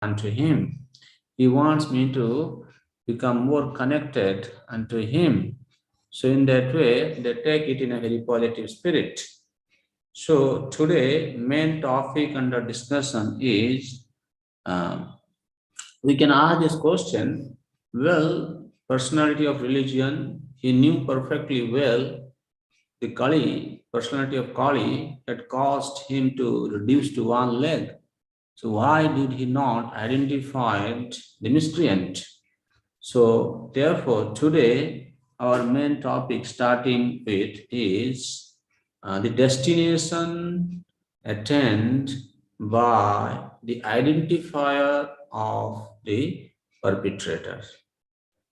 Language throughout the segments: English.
unto him. He wants me to become more connected unto him. So in that way, they take it in a very positive spirit. So today, main topic under discussion is, we can ask this question, well, personality of religion, he knew perfectly well the Kali, personality of Kali had caused him to reduce to one leg. So why did he not identify the miscreant? So therefore, today our main topic starting with is the destination attained by the identifier of the perpetrator.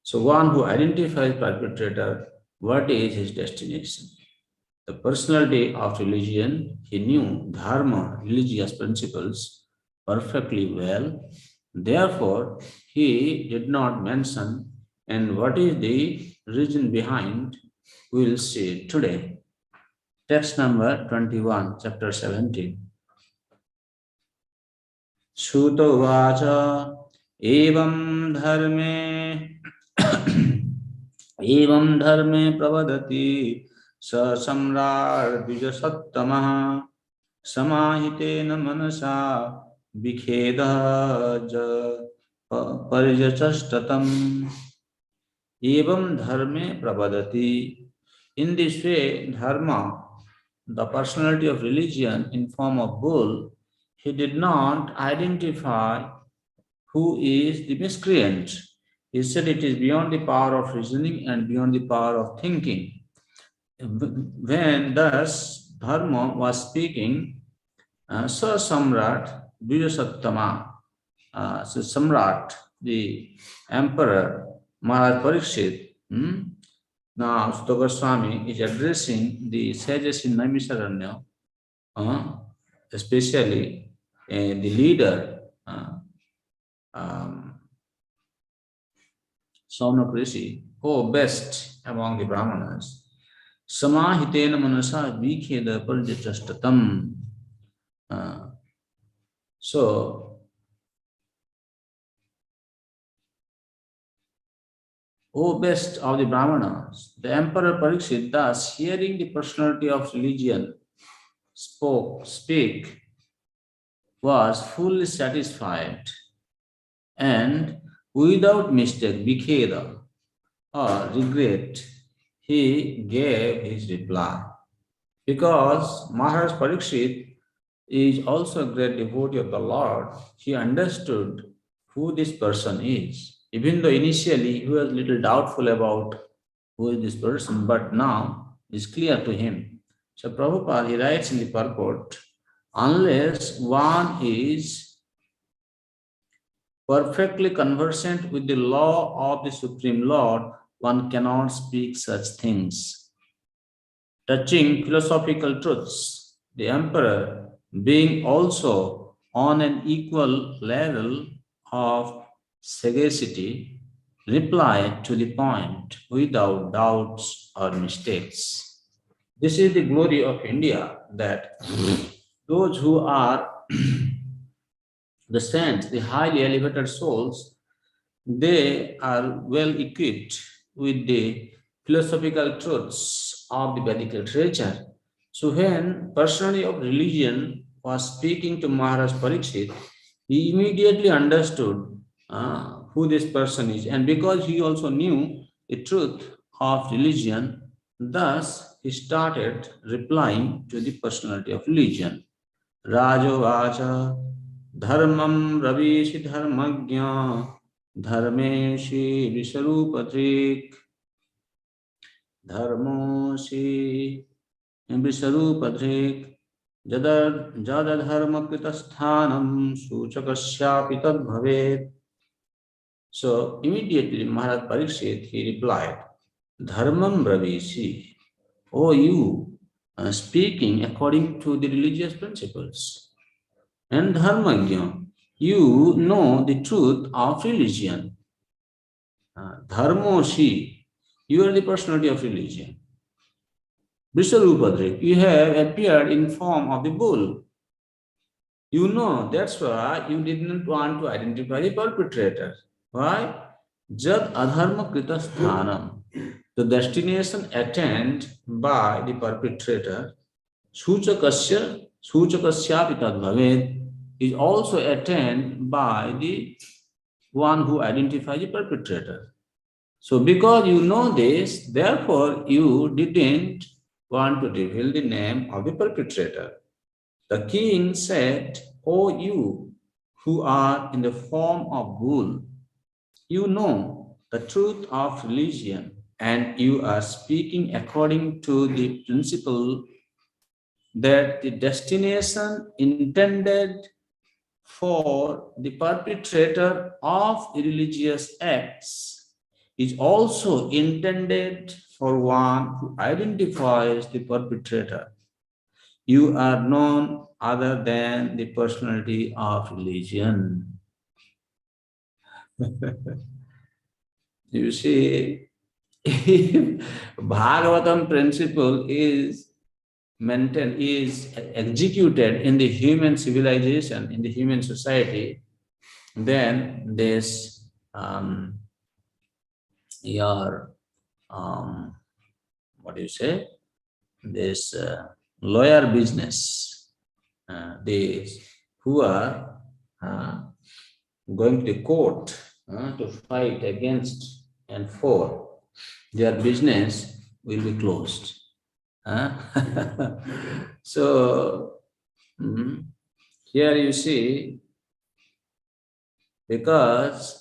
So one who identifies perpetrator, what is his destination? The personality of religion, he knew dharma, religious principles perfectly well. Therefore, he did not mention, and what is the reason behind, we will see today. Text number 21, chapter 17. Shuto vacha evam dharme evam dharme pravadati स सम्राट द्विजसत्तमः समाहितेन मनसा विखेदः परिजचष्टतम् एवं धर्मे प्रवदति. In this way, dharma, the personality of religion in form of bull, he did not identify who is the miscreant. He said it is beyond the power of reasoning and beyond the power of thinking. When thus Dharma was speaking, Sir Samrat Vijayasattama, so Samrat, the emperor Maharaj Parikshit, now Sutta Goswami is addressing the sages in Naimisaranya, especially the leader, Saunak Rishi, who best among the Brahmanas. Samahitena manasa vikheda parjachastatam. So, O best of the Brahmanas, the Emperor Parikshit, thus hearing the personality of religion speak, was fully satisfied and without mistake, vikheda or regret, he gave his reply. Because Maharaj Parikshit is also a great devotee of the Lord, he understood who this person is. Even though initially he was a little doubtful about who is this person, but now it's clear to him. So Prabhupada, he writes in the purport, unless one is perfectly conversant with the law of the Supreme Lord, one cannot speak such things. Touching philosophical truths, the emperor, being also on an equal level of sagacity, replied to the point without doubts or mistakes. This is the glory of India, that those who are the saints, the highly elevated souls, they are well equipped with the philosophical truths of the Vedic literature. So when personality of religion was speaking to Maharaj Parikshit, he immediately understood who this person is. And because he also knew the truth of religion, thus he started replying to the personality of religion. Rajo Vacha Dharmam Ravishi Dharmagya Dharmeshi Visharupatrik Dharmoshi Visharupatrik Jada Dharma Kritasthanam Suchakasyapi Tad Bhavet. So immediately Maharaj Parikshit, he replied, Dharmam Ravishi, O you, speaking according to the religious principles. And Dharmagya, you know the truth of religion. Dharmoshi, you are the personality of religion. Visharupadrik, you have appeared in form of the bull. You know, that's why you didn't want to identify the perpetrator. Why? Jad adharma krita sthanam. The destination attained by the perpetrator, suchakasyapi tad bhaved, is also attained by the one who identifies the perpetrator. So because you know this, therefore you didn't want to reveal the name of the perpetrator. The king said, O you who are in the form of bull, you know the truth of religion and you are speaking according to the principle that the destination intended for the perpetrator of irreligious acts is also intended for one who identifies the perpetrator. You are none other than the personality of religion. You see, if Bhagavatam principle is maintained, is executed in the human civilization, in the human society, then this your what do you say? This lawyer business, these who are going to the court to fight against and for, their business will be closed. So here you see, because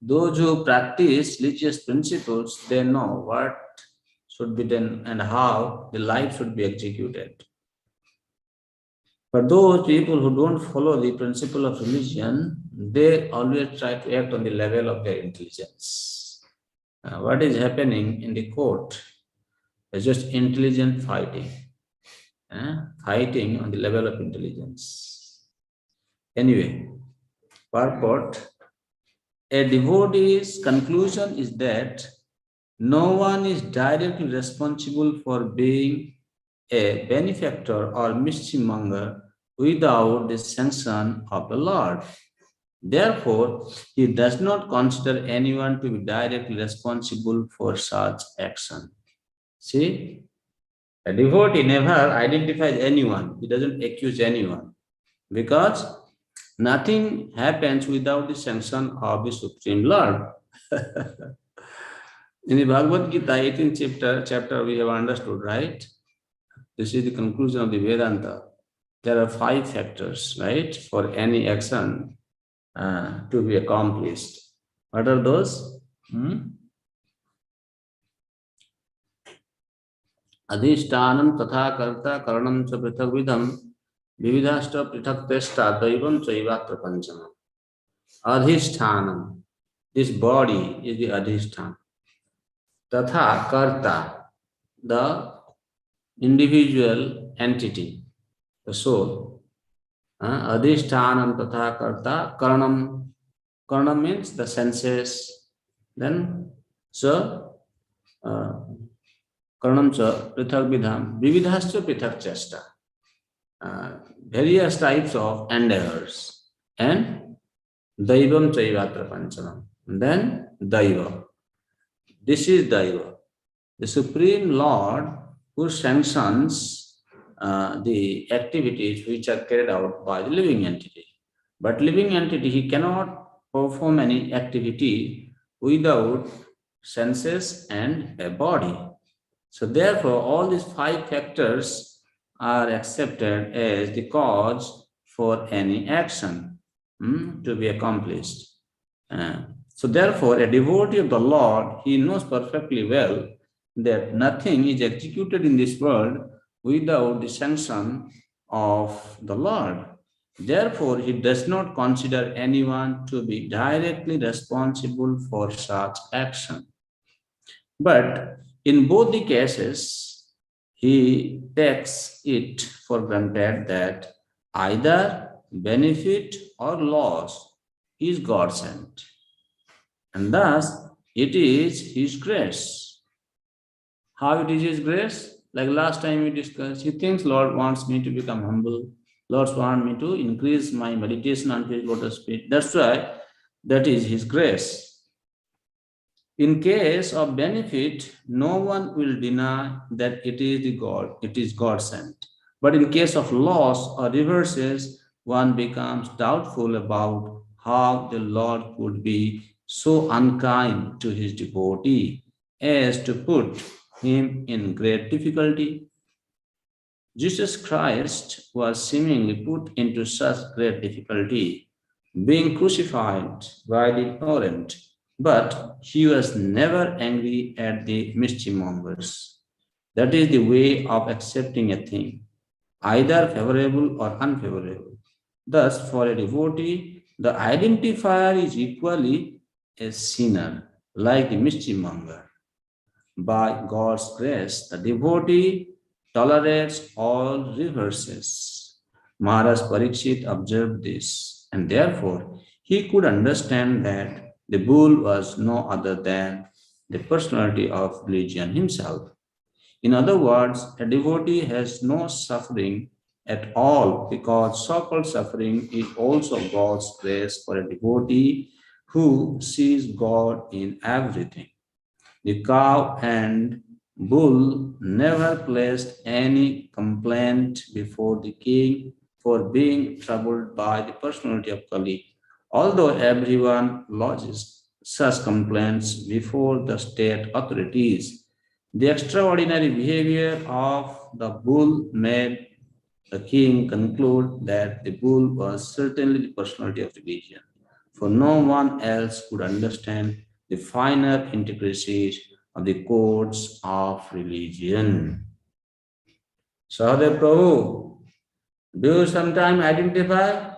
those who practice religious principles, they know what should be done and how the life should be executed. But those people who don't follow the principle of religion, they always try to act on the level of their intelligence. What is happening in the court is just intelligent fighting, fighting on the level of intelligence. Anyway, purport. A devotee's conclusion is that no one is directly responsible for being a benefactor or mischief monger without the sanction of the Lord. Therefore, he does not consider anyone to be directly responsible for such action. See, a devotee never identifies anyone, he doesn't accuse anyone, because nothing happens without the sanction of the Supreme Lord. In the Bhagavad Gita, 18th chapter, we have understood, right? This is the conclusion of the Vedanta. There are 5 factors, right, for any action to be accomplished. What are those? Adhishtanam tatha karta karanam cha prithak vidham vividhashta prithak testa daivam chaivatra panchama. Adhishtanam. This body is the adhishtan. Tatha karta, the individual entity, the soul. Adhishtanam tatha karta karanam. Karanam means the senses. Then so karanam cha prithak vidham vividhascha prithak chesta. Various types of endeavors. And daivam chaivatra panchanam. Then daiva. This is daiva, the Supreme Lord who sanctions the activities which are carried out by the living entity. But living entity, he cannot perform any activity without senses and a body. So therefore, all these 5 factors are accepted as the cause for any action to be accomplished. So therefore, a devotee of the Lord, he knows perfectly well that nothing is executed in this world without the sanction of the Lord. Therefore, he does not consider anyone to be directly responsible for such action. But in both the cases, he takes it for granted that either benefit or loss is God sent. And thus, it is his grace. How it is his grace? Like last time we discussed, he thinks Lord wants me to become humble. Lord wants me to increase my meditation on His lotus feet. That's why that is His grace. In case of benefit, no one will deny that it is God sent. But in case of loss or reverses, one becomes doubtful about how the Lord could be so unkind to his devotee as to put him in great difficulty. Jesus Christ was seemingly put into such great difficulty, being crucified by the ignorant, but he was never angry at the mischief mongers. That is the way of accepting a thing, either favorable or unfavorable. Thus, for a devotee, the identifier is equally a sinner, like the mischief monger. By God's grace, the devotee tolerates all reverses. Maharaj Parikshit observed this, and therefore he could understand that the bull was no other than the personality of religion himself. In other words, a devotee has no suffering at all because so called suffering is also God's grace for a devotee who sees God in everything. The cow and bull never placed any complaint before the king for being troubled by the personality of Kali, although everyone lodges such complaints before the state authorities. The extraordinary behavior of the bull made the king conclude that the bull was certainly the personality of religion, for no one else could understand the finer intricacies of the codes of religion. Sahadev Prabhu, do you sometimes identify?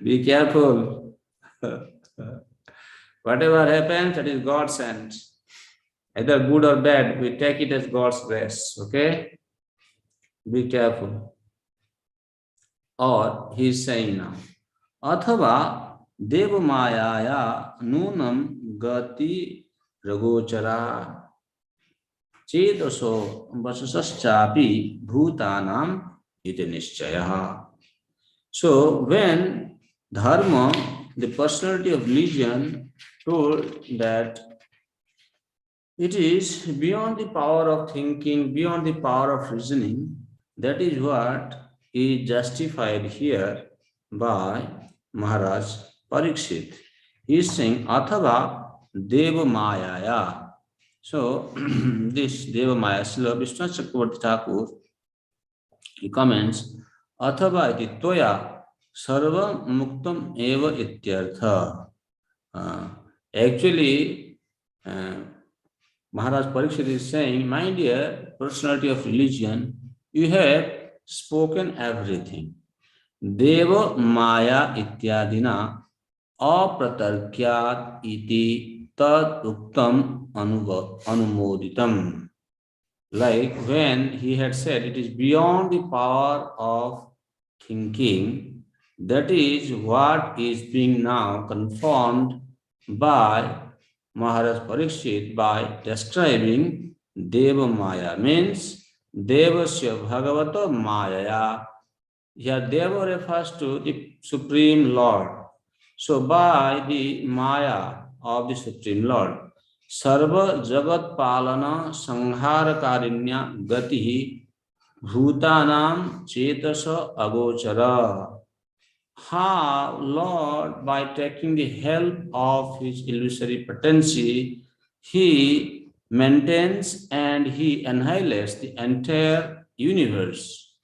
Be careful. Whatever happens, that is God sent. Either good or bad, we take it as God's grace. Okay? Be careful. Or he is saying now, अथवा देव मायाया नूनम गति रगोचरा चेतसो वसश्चापि भूतानाम iti nischaya. So when dharma, the personality of religion, told that it is beyond the power of thinking, beyond the power of reasoning, that is what is justified here by Maharaj Parikshit. He is saying, Athava Deva Mayaya. So, this Deva Maya, Srila Vishnu Chakravarti Thakur, he comments, Athava iti toya sarva muktam eva ityartha. Actually, Maharaj Parikshit is saying, my dear personality of religion, you have spoken everything. Deva Maya ityadina apratarkyat iti tad uktam anumoditam. Like when he had said it is beyond the power of thinking, that is what is being now confirmed by Maharaj Parikshit by describing Deva Maya, means Devasya Bhagavata Maya. Here Deva refers to the Supreme Lord. So by the Maya of the Supreme Lord, Sarva Jagat Palana Sanghara Karinya Gati Bhutanam Chetasa Agochara. How Lord, by taking the help of his illusory potency, he maintains and he annihilates the entire universe.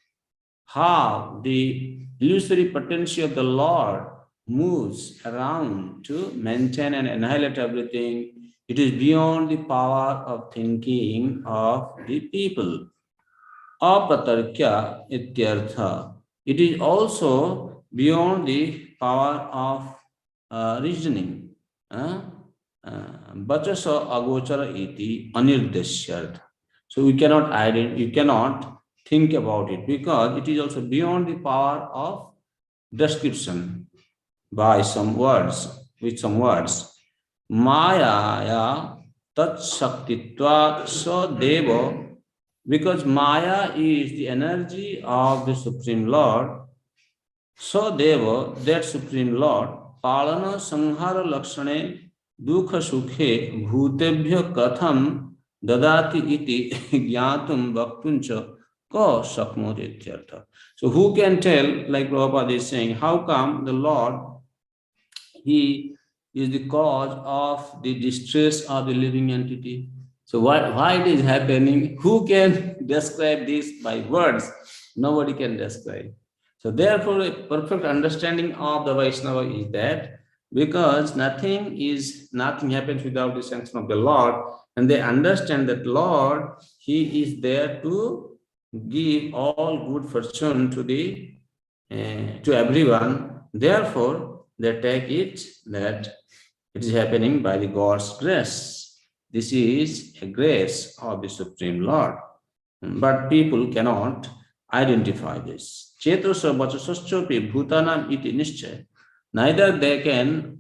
How the illusory potency of the Lord moves around to maintain and annihilate everything. It is beyond the power of thinking of the people. Apatarkya ityartha. It is also beyond the power of reasoning. Vachasa agochara iti anirdeshyartha. So you cannot think about it because it is also beyond the power of description by some words, with some words. Maya tat shaktitvat sadeva, because Maya is the energy of the Supreme Lord. Sadeva, that Supreme Lord, Palana Sanghara Lakshane Dukha Sukhe Bhutebhya Katham Dadati iti Gyatum Bhaktuncha Ka Shakmoti Ityartha. So who can tell, like Prabhupada is saying, how come the Lord, he is the cause of the distress of the living entity? So why it is happening? Who can describe this by words? Nobody can describe. So therefore, a perfect understanding of the Vaishnava is that because nothing happens without the sanction of the Lord, and they understand that Lord, He is there to give all good fortune to everyone. Therefore, they take it that it is happening by the God's grace. This is a grace of the Supreme Lord. But people cannot identify this. Chetasya vachasaschopi bhutanam iti nischay. Neither they can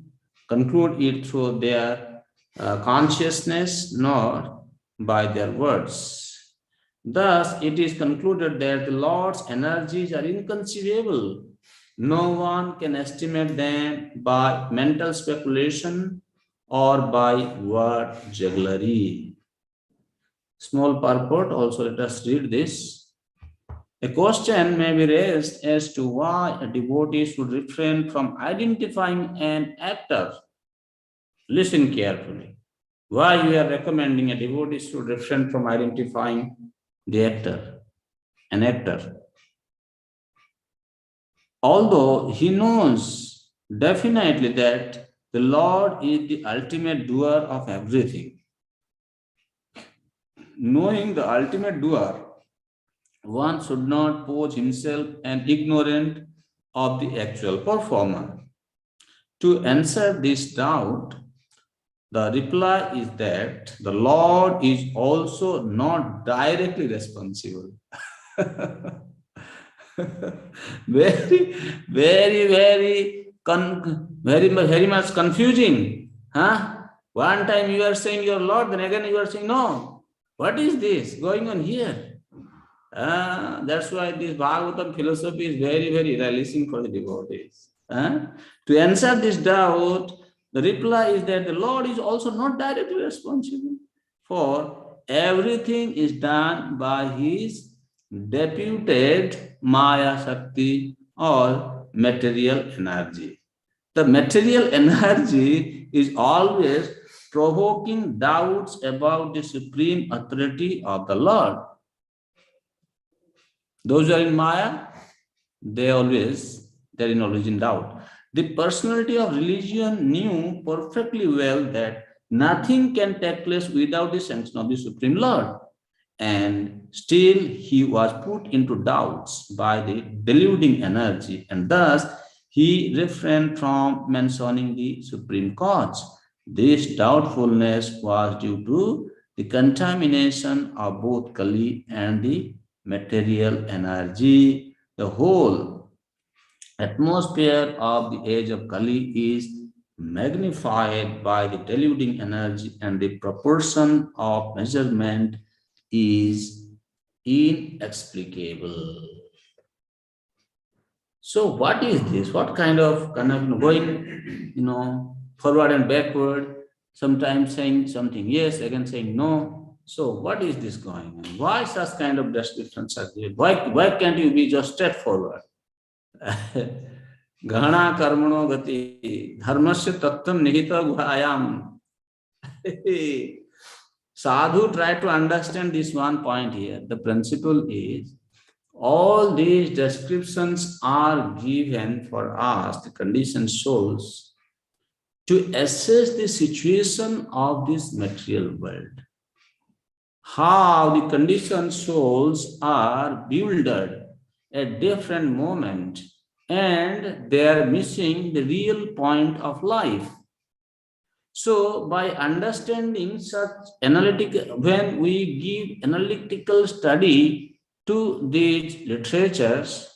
conclude it through their consciousness nor by their words. Thus, it is concluded that the Lord's energies are inconceivable. No one can estimate them by mental speculation or by word jugglery. Small purport, also let us read this. A question may be raised as to why a devotee should refrain from identifying an actor. Listen carefully. Why you are recommending a devotee should refrain from identifying the actor, an actor. Although he knows definitely that the Lord is the ultimate doer of everything. Knowing the ultimate doer, one should not pose himself an ignorant of the actual performer. To answer this doubt, the reply is that the Lord is also not directly responsible. very, very much confusing. Huh? One time you are saying your Lord, then again you are saying no. What is this going on here? That's why this Bhagavatam philosophy is very, very releasing for the devotees. To answer this doubt, the reply is that the Lord is also not directly responsible, for everything is done by His deputed Maya Shakti or material energy. The material energy is always provoking doubts about the supreme authority of the Lord. Those who are in Maya, they're always in doubt. The personality of religion knew perfectly well that nothing can take place without the sanction of the Supreme Lord. And still he was put into doubts by the deluding energy, and thus he refrained from mentioning the Supreme Cause. This doubtfulness was due to the contamination of both Kali and the material energy. The whole atmosphere of the age of Kali is magnified by the deluding energy, and the proportion of measurement is inexplicable. So what is this? What kind of going, forward and backward, sometimes saying something yes, again saying no. So what is this going on? Why such kind of descriptions are there? Why can't you be just straightforward? Ghana karmano gati dharmasya tattvam nihita guhayam. Sadhu try to understand this one point here. The principle is all these descriptions are given for us, the conditioned souls, to assess the situation of this material world. How the conditioned souls are bewildered at different moment, and they are missing the real point of life. So by understanding such when we give analytical study to these literatures,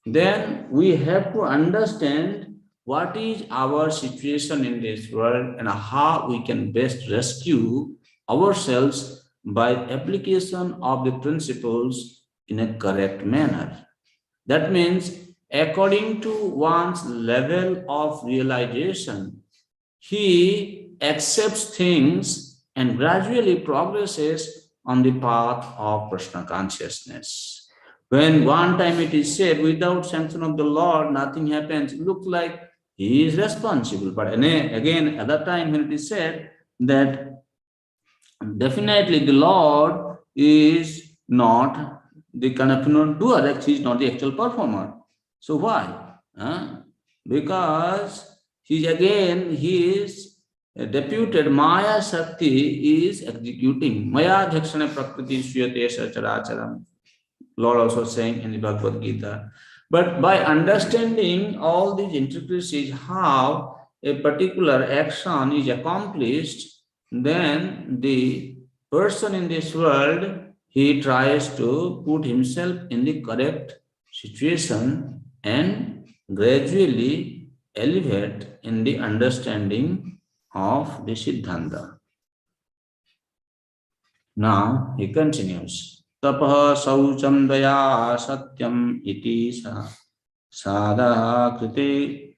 then we have to understand what is our situation in this world and how we can best rescue ourselves by application of the principles in a correct manner. That means, according to one's level of realization, he accepts things and gradually progresses on the path of personal consciousness. When one time it is said, without sanction of the Lord, nothing happens, look like he is responsible. But again, at that time when it is said that definitely the Lord is not the kind of doer, he is not the actual performer. So why? Because he is deputed, Maya Shakti is executing. Maya Dhakshana Prakriti Suyate Characharam. Lord also saying in the Bhagavad Gita. But by understanding all these intricacies, how a particular action is accomplished, then the person in this world, he tries to put himself in the correct situation and gradually elevate in the understanding of the Siddhanta. Now he continues. Tapah saucham daya satyam iti sada krite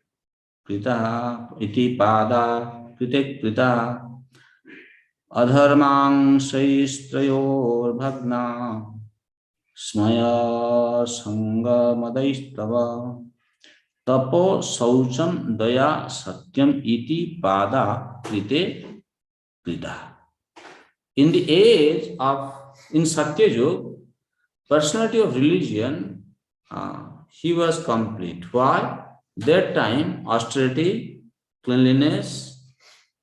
krita iti pada krite krita adharmangshaistrayor bhagna smaya sangamadaistava tapo saucham daya satyam iti pada krite krita. In the age of, in Satyayug, personality of religion, he was complete. Why? That time, austerity, cleanliness,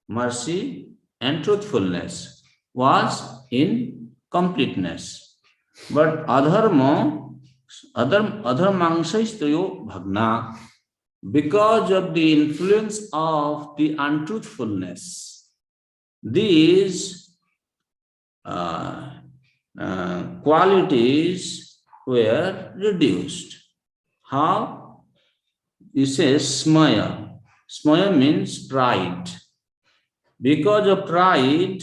mercy, and truthfulness was in completeness. But adharmangshaistayo bhagna, because of the influence of the untruthfulness, these qualities were reduced. How? He says smaya. Smaya means pride. Because of pride,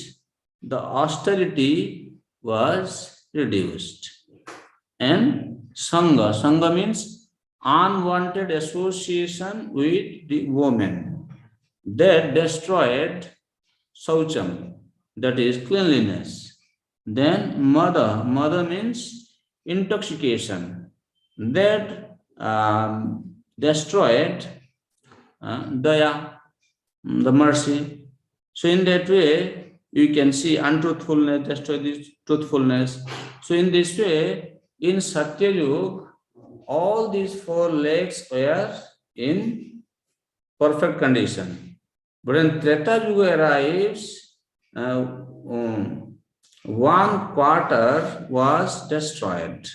the austerity was reduced. And sangha. Sangha means unwanted association with the woman. That destroyed saucham, that is cleanliness. Then mother means intoxication. That destroyed daya, the mercy. So in that way, you can see untruthfulness destroy this truthfulness. So in this way, in Satyayug, all these four legs were in perfect condition. But when Treta Yuga arrives, one quarter was destroyed.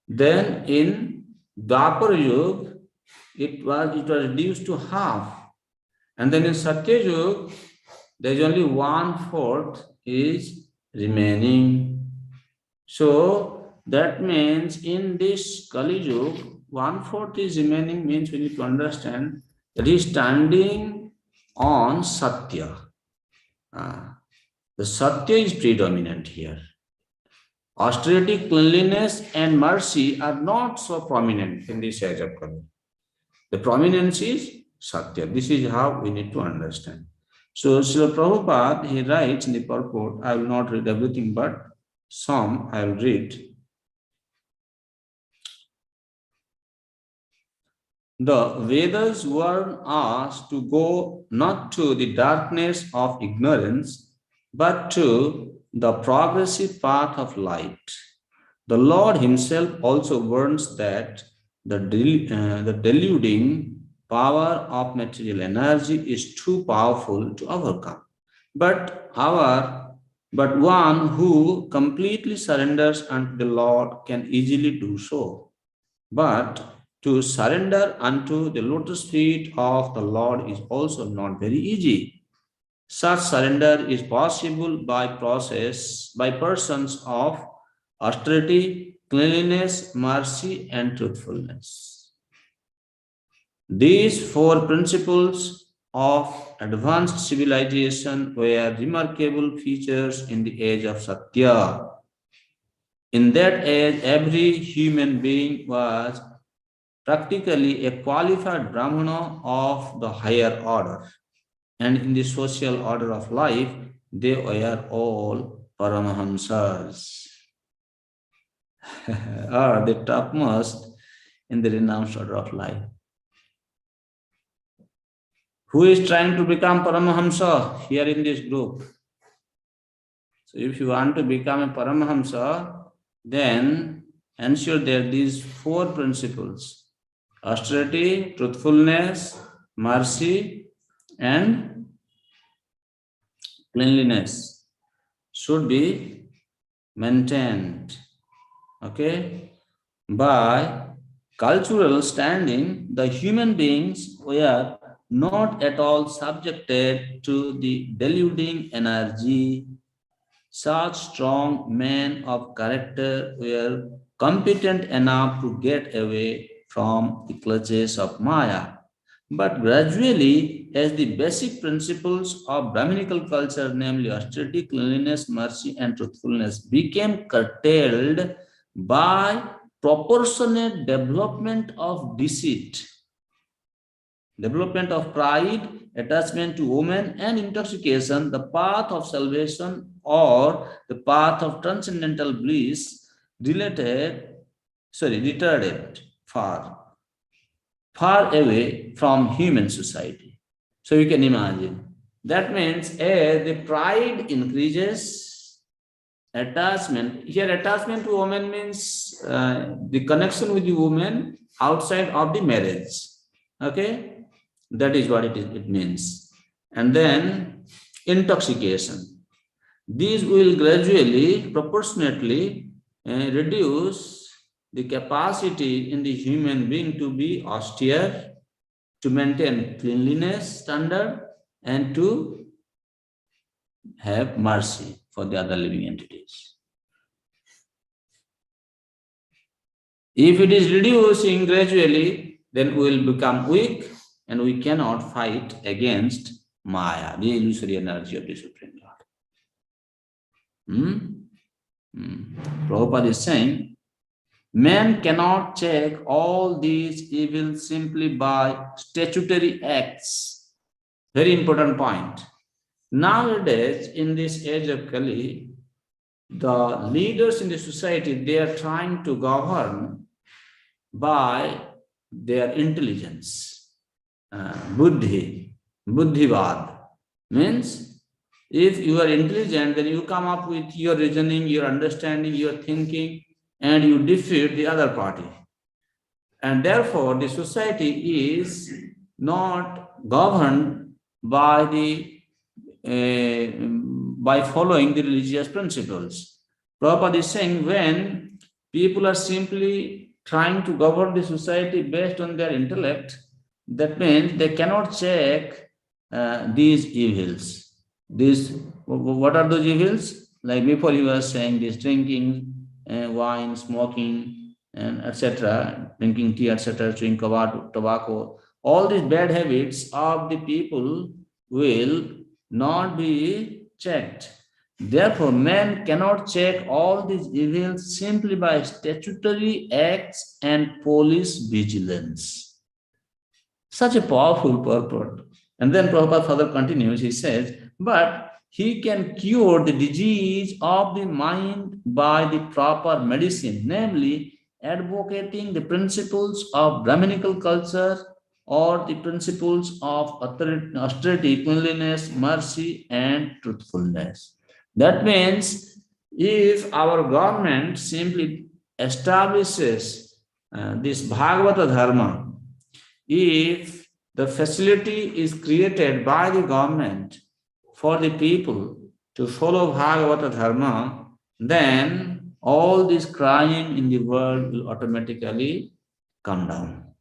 Then in Dwapar Yuga, it was reduced to half. And then in Satya Yuga, there is only 1/4 is remaining. So that means in this Kali Yuga, 1/4 is remaining, means we need to understand that he is standing on Satya. The Satya is predominant here. Austerity, cleanliness, and mercy are not so prominent in this age of Kali. The prominence is Satya. This is how we need to understand. So, Srila Prabhupada, he writes in the purport, I will not read everything, but some I will read. The Vedas warn us to go not to the darkness of ignorance, but to the progressive path of light. The Lord himself also warns that the deluding power of material energy is too powerful to overcome. But one who completely surrenders unto the Lord can easily do so. But to surrender unto the lotus feet of the Lord is also not very easy. Such surrender is possible by persons of austerity, cleanliness, mercy, and truthfulness. These four principles of advanced civilization were remarkable features in the age of Satya. In that age, every human being was practically a qualified Brahmana of the higher order. And in the social order of life, they were all Paramahamsas, or the topmost in the renounced order of life. Who is trying to become Paramahamsa here in this group? So if you want to become a Paramahamsa, then ensure that these four principles: austerity, truthfulness, mercy, and cleanliness should be maintained. Okay? By cultural standing, the human beings were not at all subjected to the deluding energy. Such strong men of character were competent enough to get away from the clutches of Maya. But gradually, as the basic principles of Brahminical culture, namely austerity, cleanliness, mercy, and truthfulness, became curtailed by proportionate development of deceit, development of pride, attachment to women, and intoxication, the path of salvation or the path of transcendental bliss retarded far away from human society. So you can imagine. That means as the pride increases, attachment to woman means the connection with the woman outside of the marriage. Okay? That is what it means. And then intoxication. These will gradually, proportionately reduce the capacity in the human being to be austere, to maintain cleanliness standard, and to have mercy for the other living entities. If it is reducing gradually, then we will become weak and we cannot fight against Maya, the illusory energy of the Supreme Lord. Prabhupada is saying, man cannot check all these evils simply by statutory acts. Very important point. Nowadays, in this age of Kali, the leaders in the society, they are trying to govern by their intelligence. Buddhivad means if you are intelligent, then you come up with your reasoning, your understanding, your thinking, and you defeat the other party. And therefore, the society is not governed by by following the religious principles. Prabhupada is saying when people are simply trying to govern the society based on their intellect, that means they cannot check these evils. What are those evils? Like before you were saying this drinking, wine, smoking, and etc., drinking tea, etc., chewing tobacco. All these bad habits of the people will not be checked. Therefore, man cannot check all these evils simply by statutory acts and police vigilance. Such a powerful purport. And then Prabhupada further continues, he says, but he can cure the disease of the mind by the proper medicine, namely advocating the principles of Brahminical culture or the principles of austerity, cleanliness, mercy, and truthfulness. That means if our government simply establishes this Bhagavata Dharma, if the facility is created by the government for the people to follow Bhagavata Dharma, then all this crime in the world will automatically come down.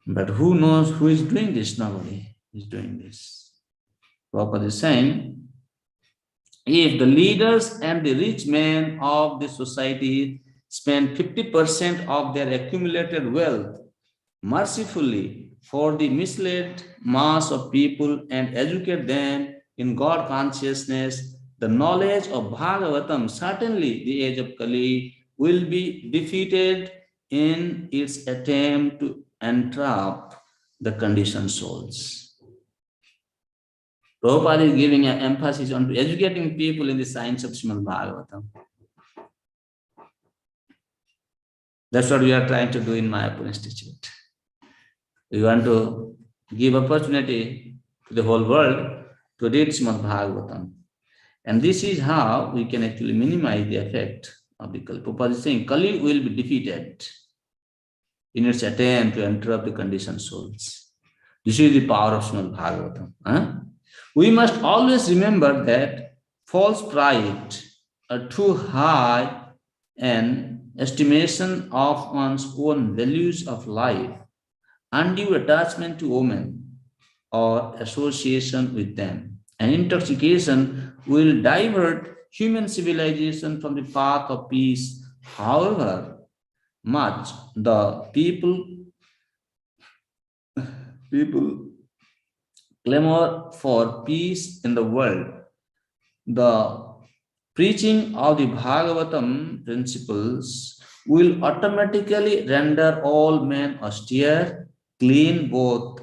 But who knows who is doing this? Nobody is doing this. Prabhupada is saying, if the leaders and the rich men of the society spend 50% of their accumulated wealth mercifully for the misled mass of people and educate them in God consciousness. The knowledge of Bhagavatam, certainly the age of Kali, will be defeated in its attempt to entrap the conditioned souls. Prabhupada is giving an emphasis on educating people in the science of Srimad Bhagavatam. That's what we are trying to do in Mayapur Institute. We want to give opportunity to the whole world to read Srimad Bhagavatam. And this is how we can actually minimize the effect of the Kali. Prabhupada is saying Kali will be defeated in its attempt to interrupt the conditioned souls. This is the power of Srimad Bhagavatam. We must always remember that false pride, a too high an estimation of one's own values of life, undue attachment to women or association with them, and intoxication will divert human civilization from the path of peace. However much the people clamor for peace in the world, the preaching of the Bhagavatam principles will automatically render all men austere, clean both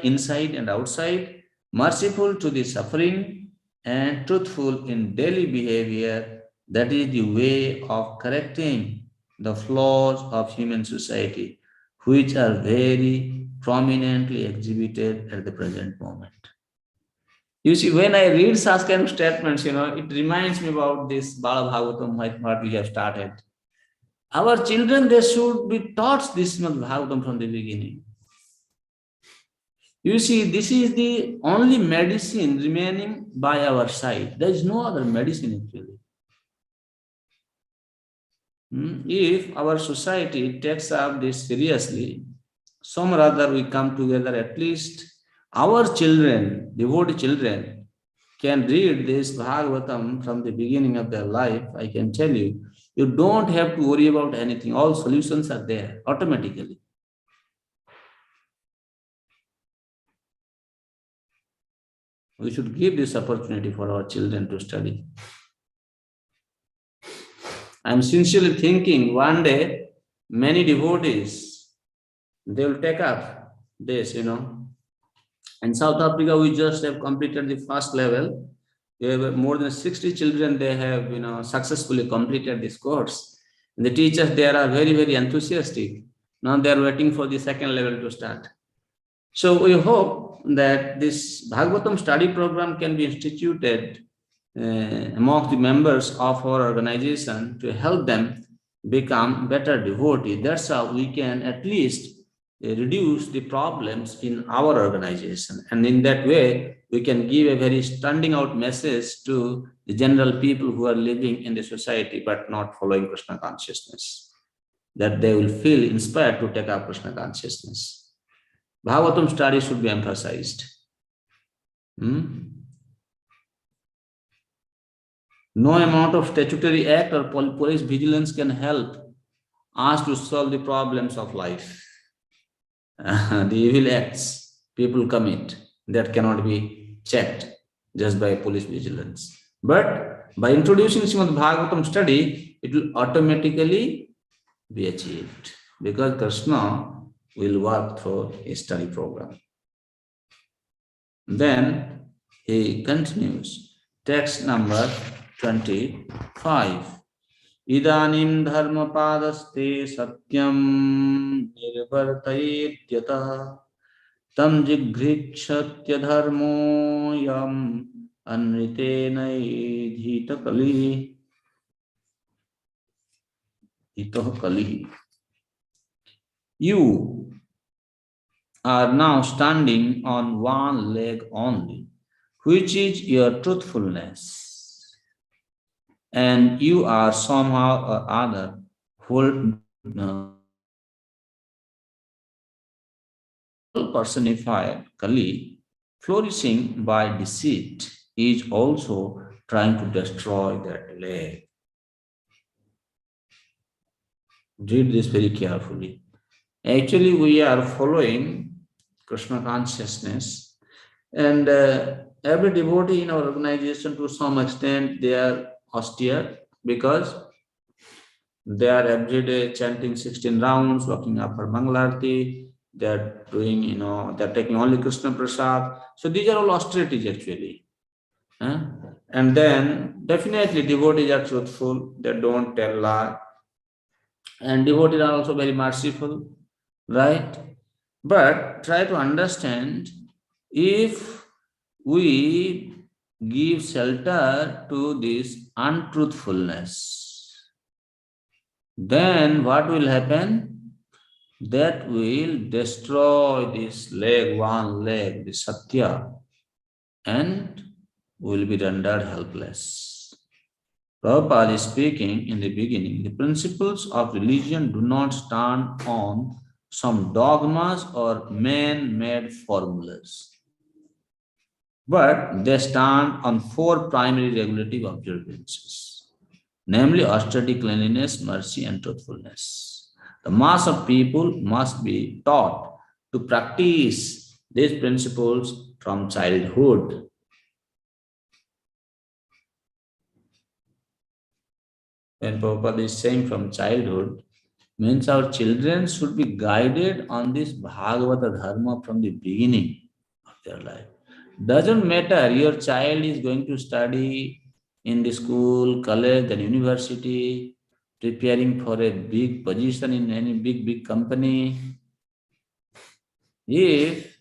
inside and outside, merciful to the suffering, and truthful in daily behavior. That is the way of correcting the flaws of human society, which are very prominently exhibited at the present moment. You see, when I read such kind of statements, it reminds me about this Bala Bhagavatam, what we have started. Our children, they should be taught this Bhagavatam from the beginning. You see, this is the only medicine remaining by our side. There is no other medicine actually. If our society takes up this seriously, some or other we come together, at least our children, devotee children, can read this Bhagavatam from the beginning of their life. I can tell you, you don't have to worry about anything. All solutions are there automatically. We should give this opportunity for our children to study. I'm sincerely thinking one day, many devotees, they will take up this, In South Africa, we just have completed the first level. We have more than 60 children, they have, successfully completed this course. And the teachers there are very, very enthusiastic. Now they are waiting for the second level to start. So we hope that this Bhagavatam study program can be instituted among the members of our organization to help them become better devotees. That's how we can at least reduce the problems in our organization. And in that way, we can give a very standing out message to the general people who are living in the society but not following Krishna consciousness, that they will feel inspired to take up Krishna consciousness. Bhagavatam study should be emphasized. No amount of statutory act or police vigilance can help us to solve the problems of life. The evil acts people commit, that cannot be checked just by police vigilance. But by introducing Srimad Bhagavatam study, it will automatically be achieved because Krishna will work through a study program. Then he continues, text number 25. Idanim dharma padaste satyam nirvartayetyatah tam jighrikshatya dharmo yam anritena dhita kali. Ito kali. You are now standing on one leg only, which is your truthfulness, and you are somehow or other personified Kali, flourishing by deceit, is also trying to destroy that leg. Read this very carefully. Actually, we are following Krishna consciousness, and every devotee in our organization, to some extent, they are austere because they are every day chanting 16 rounds, walking after Mangalarti. They are doing, they are taking only Krishna Prasad. So these are all austerities actually. Huh? And then definitely devotees are truthful. They don't tell lie. And devotees are also very merciful, right? But try to understand, if we give shelter to this untruthfulness, then what will happen? That will destroy this leg, one leg, the Satya, and will be rendered helpless. Prabhupada is speaking in the beginning, the principles of religion do not stand on some dogmas or man-made formulas, but they stand on four primary regulative observances, namely austerity, cleanliness, mercy, and truthfulness. The mass of people must be taught to practice these principles from childhood. When Prabhupada is saying from childhood, means our children should be guided on this Bhagavata Dharma from the beginning of their life. Doesn't matter, your child is going to study in the school, college, and university, preparing for a big position in any big company. If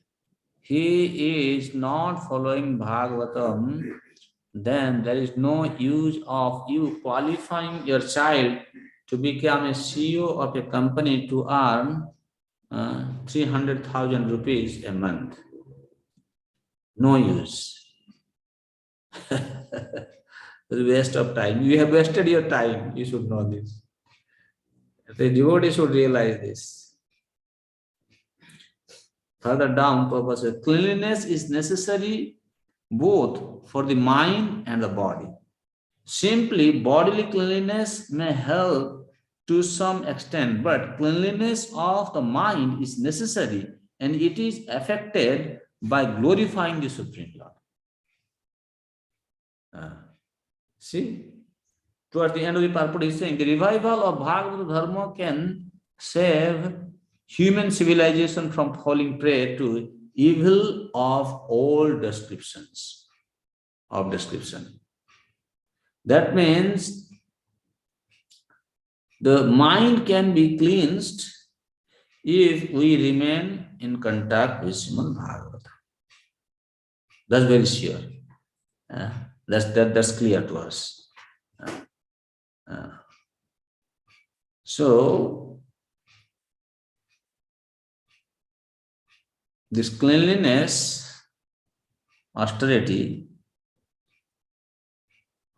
he is not following Bhagavatam, then there is no use of you qualifying your child to become a CEO of a company to earn 300,000 rupees a month. No use. It's a waste of time. You have wasted your time. You should know this. The devotee should realize this. Further down, Prabhupada says, cleanliness is necessary both for the mind and the body. Simply, bodily cleanliness may help to some extent, but cleanliness of the mind is necessary, and it is affected by glorifying the Supreme Lord. See, towards the end of the purport, he is saying the revival of Bhagavad Dharma can save human civilization from falling prey to evil of all descriptions. That means the mind can be cleansed if we remain in contact with Srimad Bhagavatam. That's very sure. That's clear to us. So, this cleanliness, austerity,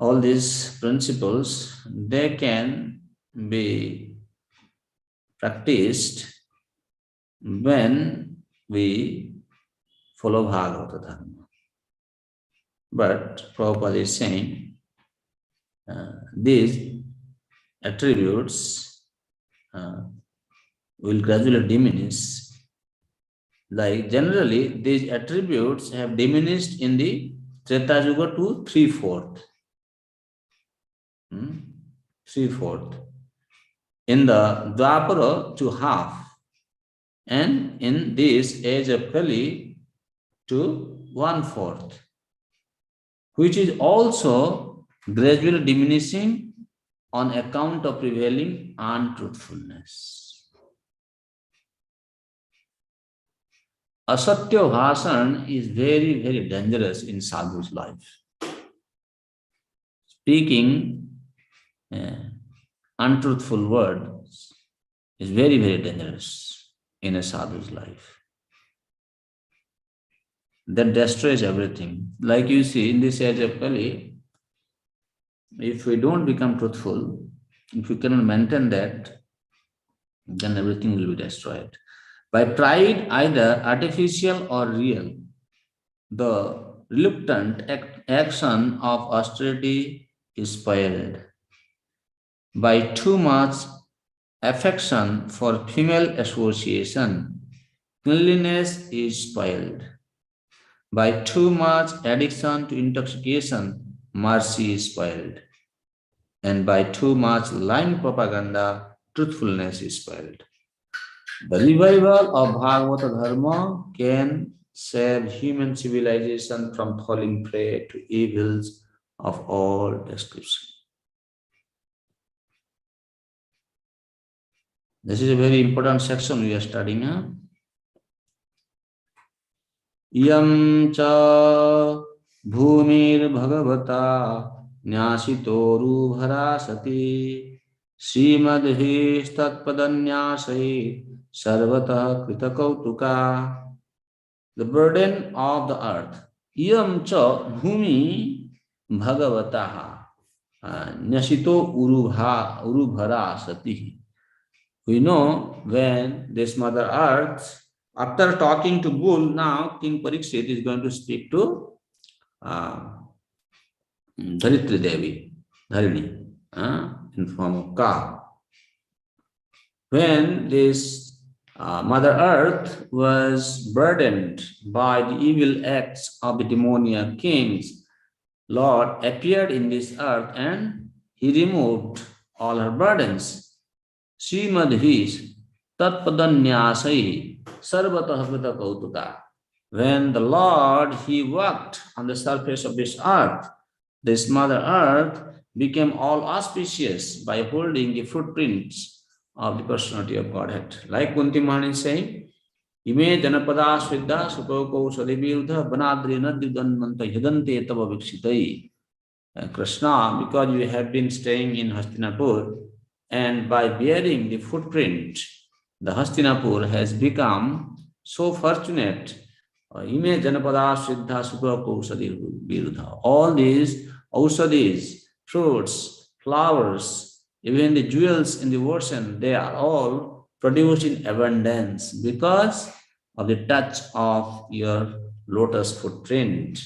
all these principles, they can be practiced when we follow Bhagavata Dharma. But Prabhupada is saying these attributes will gradually diminish. Like generally, these attributes have diminished in the Treta Yuga to 3/4. 3/4. In the Dwapara to half. And in this age of Kali to 1/4. Which is also gradually diminishing on account of prevailing untruthfulness. Asatya bhasan is very, very dangerous in sadhu's life. Speaking untruthful words is very, very dangerous in a sadhu's life. That destroys everything. Like you see, in this age of Kali, if we don't become truthful, if we cannot maintain that, then everything will be destroyed. By pride, either artificial or real, the reluctant action of austerity is spoiled. By too much affection for female association, cleanliness is spoiled. By too much addiction to intoxication, mercy is spoiled. And by too much lying propaganda, truthfulness is spoiled. The revival of Bhagavata Dharma can save human civilization from falling prey to evils of all description. This is a very important section we are studying. Yam cha bhumir bhagavata न्यासितोरु भरासति श्रीमद्भिस्तत्पदन्यासैः सर्वतः कृतकौतुका. The burden of the earth. Yam cha bhumi bhagavataha nyasito urubharasati. We know when this Mother Earth, after talking to bull, now King Parikshit is going to speak to Dharitri Devi, Dharini, in form of cow. When this Mother Earth was burdened by the evil acts of the demoniac kings, Lord appeared in this earth and he removed all her burdens. Srimadhis tatpadanyasai sarvatah vrita kautuka. When the Lord, he walked on the surface of this earth, this Mother Earth became all auspicious by holding the footprints of the personality of Godhead. Like Kunti Mahan is saying, Ime janapada sviddha supoko sadivirudha banadri nadridan manta yadante tava viksitai. Krishna, because you have been staying in Hastinapur, and by bearing the footprint, the Hastinapur has become so fortunate. Ime janapada sviddha supoko sadivirudha. All these ausadis, fruits, flowers, even the jewels in the ocean, they are all produced in abundance because of the touch of your lotus footprint.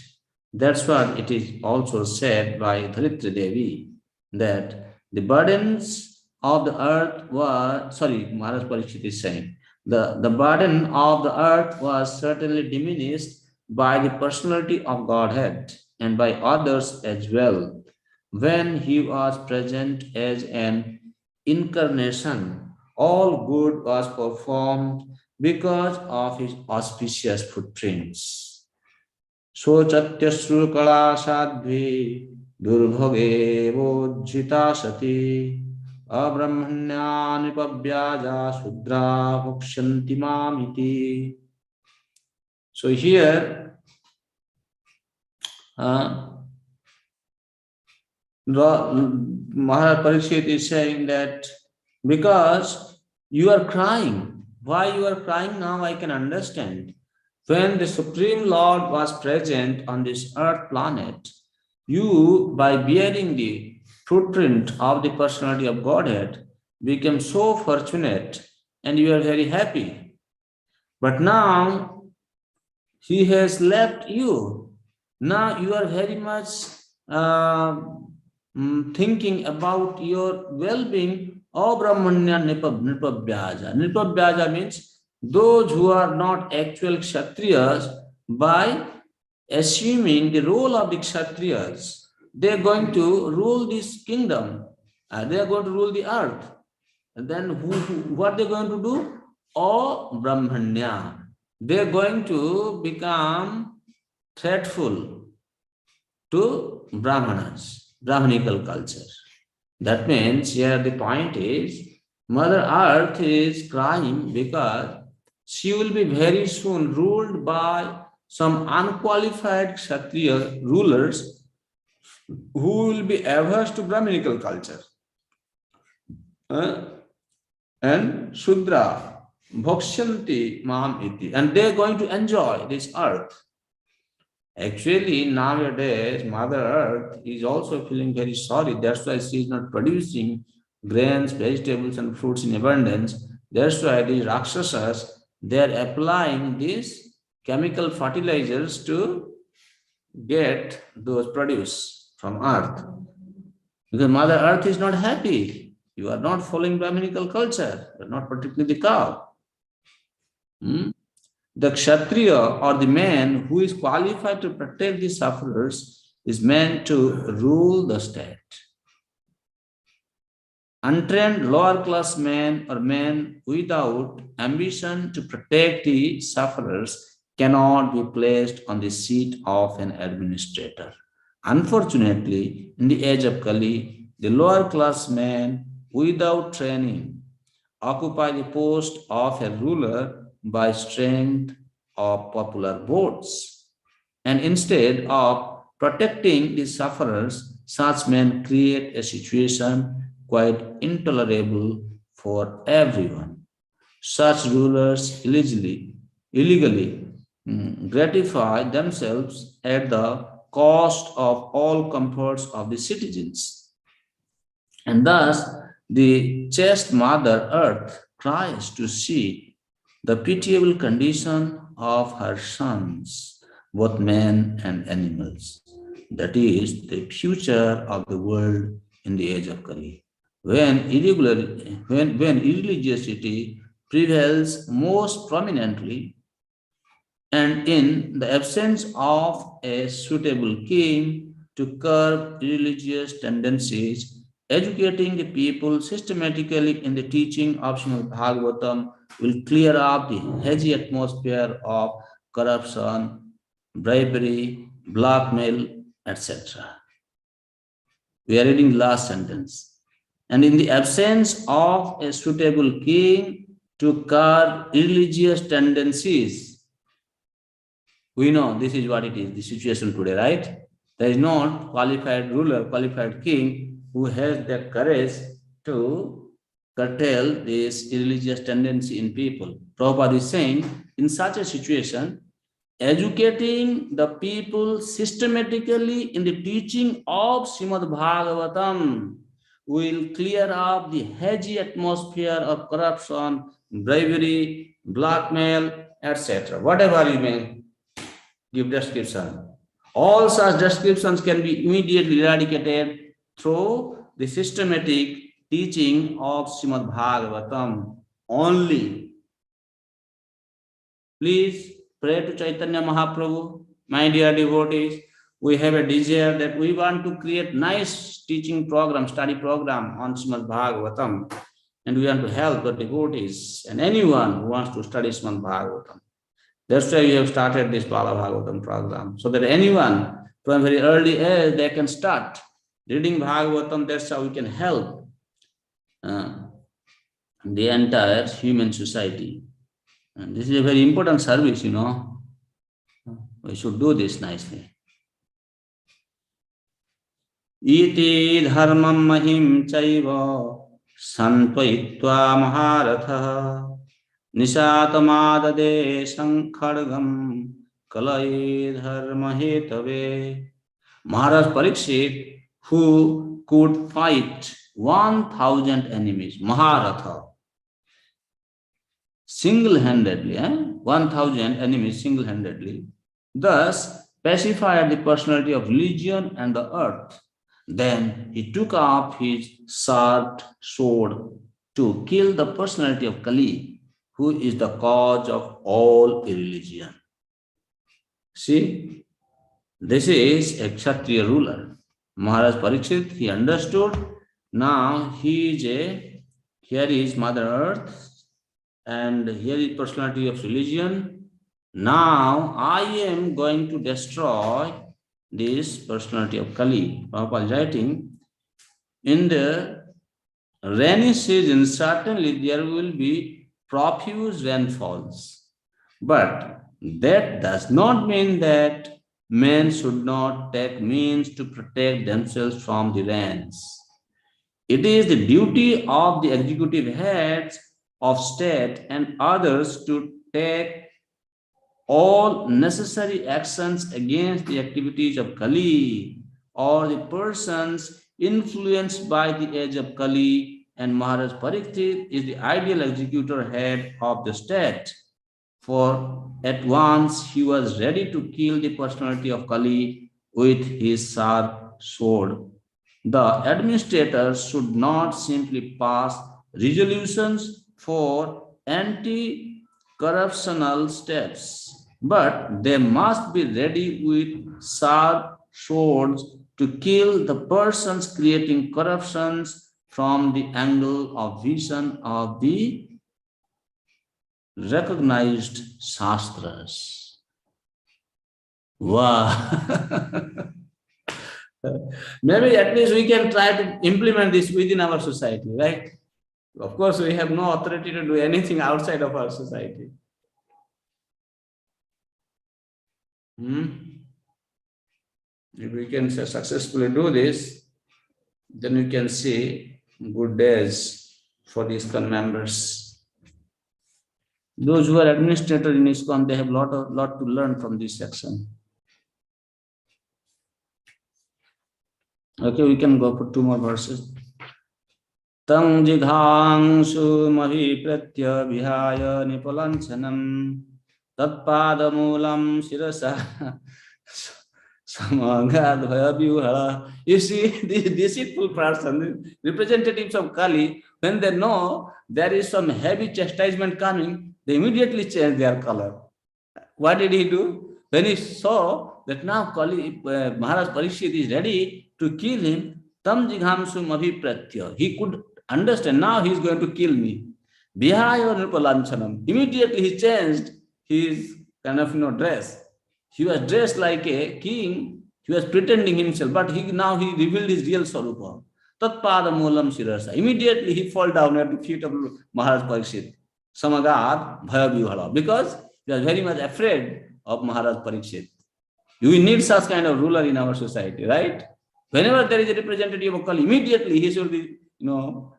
That's what it is also said by Dharitri Devi, that the burdens of the earth were, Maharaj Parikshit is saying, the burden of the earth was certainly diminished by the personality of Godhead and by others as well, when he was present as an incarnation. All good was performed because of his auspicious footprints. Sochatyasru kala sadhvi durbhage vojjita sati abrahmanya nipabhyaja sudra mokshanti mamiti. So here, Maharaj Parikshit is saying that because you are crying, why you are crying now I can understand. When the Supreme Lord was present on this earth planet, you, by bearing the footprint of the personality of Godhead, became so fortunate and you are very happy. But now he has left you. Now you are very much thinking about your well-being. O Brahmanya Nipabhyaja. Nipabhyaja means those who are not actual Kshatriyas, by assuming the role of the Kshatriyas, they are going to rule this kingdom. They are going to rule the earth. And then what they are going to do? O Brahmanya. They are going to become threatful to Brahmanas, Brahmanical culture. That means here the point is, Mother Earth is crying because she will be very soon ruled by some unqualified Kshatriya rulers who will be averse to Brahminical culture. And Shudra, Bhokshanti Mam Iti, and they are going to enjoy this earth. Actually, nowadays, Mother Earth is also feeling very sorry. That's why she is not producing grains, vegetables, and fruits in abundance. That's why these Rakshasas, they are applying these chemical fertilizers to get those produce from Earth. Because Mother Earth is not happy. You are not following Brahminical culture. You are not protecting the cow. The Kshatriya or the man who is qualified to protect the sufferers is meant to rule the state. Untrained lower class men or men without ambition to protect the sufferers cannot be placed on the seat of an administrator. Unfortunately, in the age of Kali, the lower class men without training occupy the post of a ruler by strength of popular votes. And instead of protecting the sufferers, such men create a situation quite intolerable for everyone. Such rulers illegally gratify themselves at the cost of all comforts of the citizens. And thus, the chaste Mother Earth cries to see the pitiable condition of her sons, both men and animals. That is the future of the world in the age of Kali. When irreligiosity prevails most prominently, and in the absence of a suitable king to curb religious tendencies, educating the people systematically in the teaching of Srimad Bhagavatam will clear up the hazy atmosphere of corruption, bribery, blackmail, etc. We are reading the last sentence. And in the absence of a suitable king to curb religious tendencies, we know this is what it is, the situation today, right? There is no qualified ruler, qualified king who has the courage to curtail this religious tendency in people. Prabhupada is saying, in such a situation, educating the people systematically in the teaching of Srimad Bhagavatam will clear up the hazy atmosphere of corruption, bribery, blackmail, etc. Whatever you may give description. All such descriptions can be immediately eradicated through the systematic teaching of Srimad Bhagavatam only. Please pray to Chaitanya Mahaprabhu, my dear devotees. We have a desire that we want to create nice teaching program, study program on Srimad Bhagavatam, and we want to help the devotees and anyone who wants to study Srimad Bhagavatam. That's why we have started this Bala Bhagavatam program, so that anyone from very early age, they can start reading Bhagavatam. That's how we can help the entire human society. And this is a very important service, you know. We should do this nicely. Iti dharmam mahim chaiva santvaitva maharatha Nisatamadade sankhargam kalai dharma hetave. Maharaj Parikshit, who could fight 1,000 enemies, Maharatha, single-handedly, 1,000 enemies single-handedly, thus pacified the personality of religion and the earth. Then he took up his sharp sword to kill the personality of Kali, who is the cause of all irreligion. See, this is a Kshatriya ruler. Maharaj Parikshit, he understood. Now here is Mother Earth, and here is personality of religion. Now I am going to destroy this personality of Kali. Prabhupada is writing, in the rainy season, certainly there will be profuse rainfalls. But that does not mean that men should not take means to protect themselves from the rains. It is the duty of the executive heads of state and others to take all necessary actions against the activities of Kali or the persons influenced by the age of Kali, and Maharaj Parikshit is the ideal executor head of the state. For at once he was ready to kill the personality of Kali with his sharp sword. The administrators should not simply pass resolutions for anti-corruptional steps, but they must be ready with sharp swords to kill the persons creating corruptions from the angle of vision of the recognized shastras. Wow. Maybe at least we can try to implement this within our society, right? Of course, we have no authority to do anything outside of our society. If we can successfully do this, then we can see good days for the ISKCON members. Those who are administrators in ISKCON, they have lot to learn from this section. Okay, we can go for 2 more verses. Tang jighangshu mahipratya vihaya nipalanchanam tatpadamulam shirasa samagad. You see, the deceitful person, representatives of Kali, when they know there is some heavy chastisement coming, they immediately change their color. What did he do? When he saw that now Kali, Maharaj Parikshit is ready to kill him, tam jighamsum abhipratya. He could understand, now he is going to kill me. Vihaya nirpalanchanam. Immediately he changed his kind of dress. He was dressed like a king. He was pretending himself, but now he revealed his real swarupa. Tatpada moolam shirasa. Immediately he fall down at the feet of Maharaj Parikshit. Samagad bhaya vibhala. Because he was very much afraid of Maharaj Parikshit. We need such kind of ruler in our society, right? Whenever there is a representative of Kali, immediately he should be,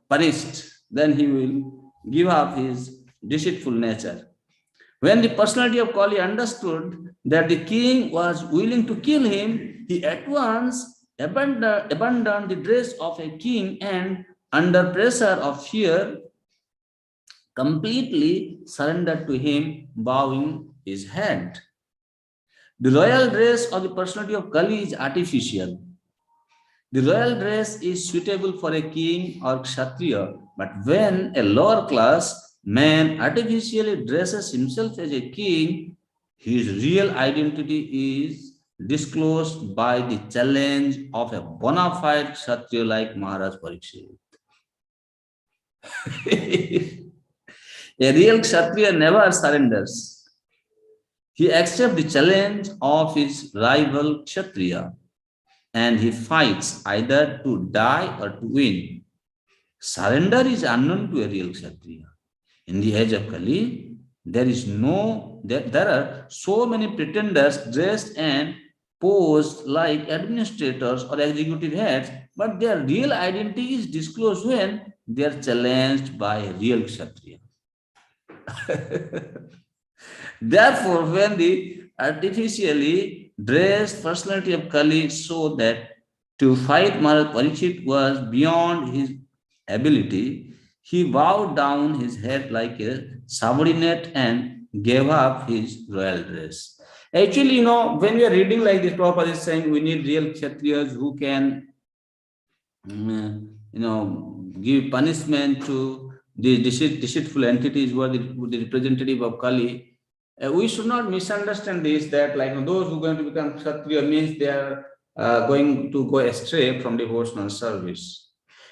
punished. Then he will give up his deceitful nature. When the personality of Kali understood that the king was willing to kill him, he at once abandoned the dress of a king and, under pressure of fear, completely surrendered to him, bowing his head. The royal dress of the personality of Kali is artificial. The royal dress is suitable for a king or kshatriya, but when a lower class man artificially dresses himself as a king, his real identity is disclosed by the challenge of a bona fide kshatriya like Maharaj Parikshit. A real kshatriya never surrenders. He accepts the challenge of his rival kshatriya, and he fights either to die or to win. Surrender is unknown to a real kshatriya. In the age of Kali, there are so many pretenders dressed and posed like administrators or executive heads, but their real identity is disclosed when they are challenged by a real kshatriya. Therefore, when the artificially dressed personality of Kali saw that to fight Maharaj Parikshit was beyond his ability, he bowed down his head like a subordinate and gave up his royal dress. Actually, when we are reading like this, Prabhupada is saying we need real kshatriyas who can, give punishment to the deceitful entities who are the representative of Kali. We should not misunderstand this, that those who are going to become kshatriya means they are going to go astray from devotional service.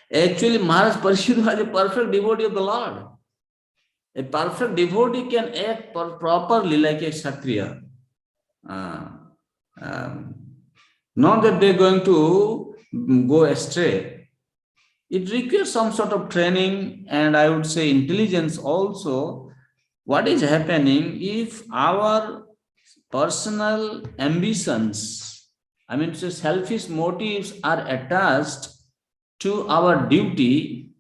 Actually, Maharaj Parikshit was a perfect devotee of the Lord. A perfect devotee can act properly like a kshatriya. Not that they are going to go astray. It requires some sort of training and I would say intelligence also. What is happening if our personal ambitions, selfish motives are attached to our duty,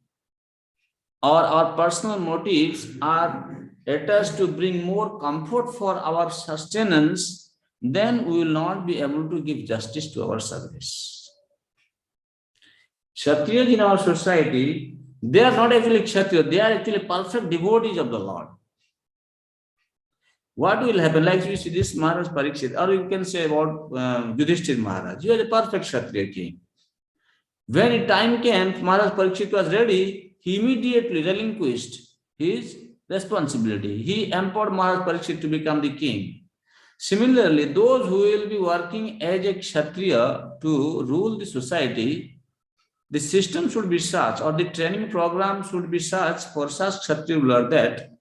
or our personal motives are attached to bring more comfort for our sustenance, then we will not be able to give justice to our service. Kshatriyas in our society, they are not actually Kshatriyas, they are actually perfect devotees of the Lord. What will happen? Like you see this Maharaj Parikshit, or you can say about Yudhishthir Maharaj. He was a perfect Kshatriya king. When the time came, Maharaj Parikshit was ready, he immediately relinquished his responsibility. He empowered Maharaj Parikshit to become the king. Similarly, those who will be working as a Kshatriya to rule the society, the system should be such, or the training program should be such for such Kshatriya ruler that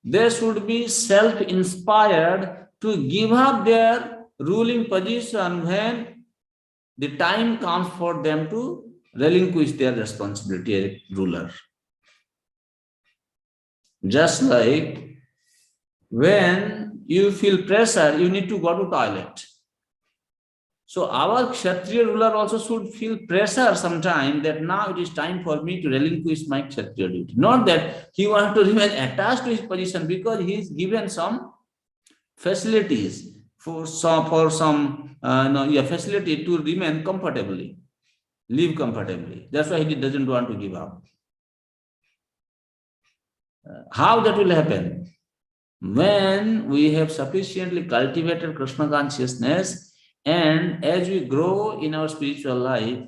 they should be self-inspired to give up their ruling position when the time comes for them to relinquish their responsibility as a ruler. Just like when you feel pressure, you need to go to toilet. So our Kshatriya ruler also should feel pressure sometime that now it is time for me to relinquish my Kshatriya duty. Not that he wants to remain attached to his position because he is given some facilities for some facility to remain comfortably, live comfortably. That's why he doesn't want to give up. How that will happen? When we have sufficiently cultivated Krishna consciousness, and as we grow in our spiritual life,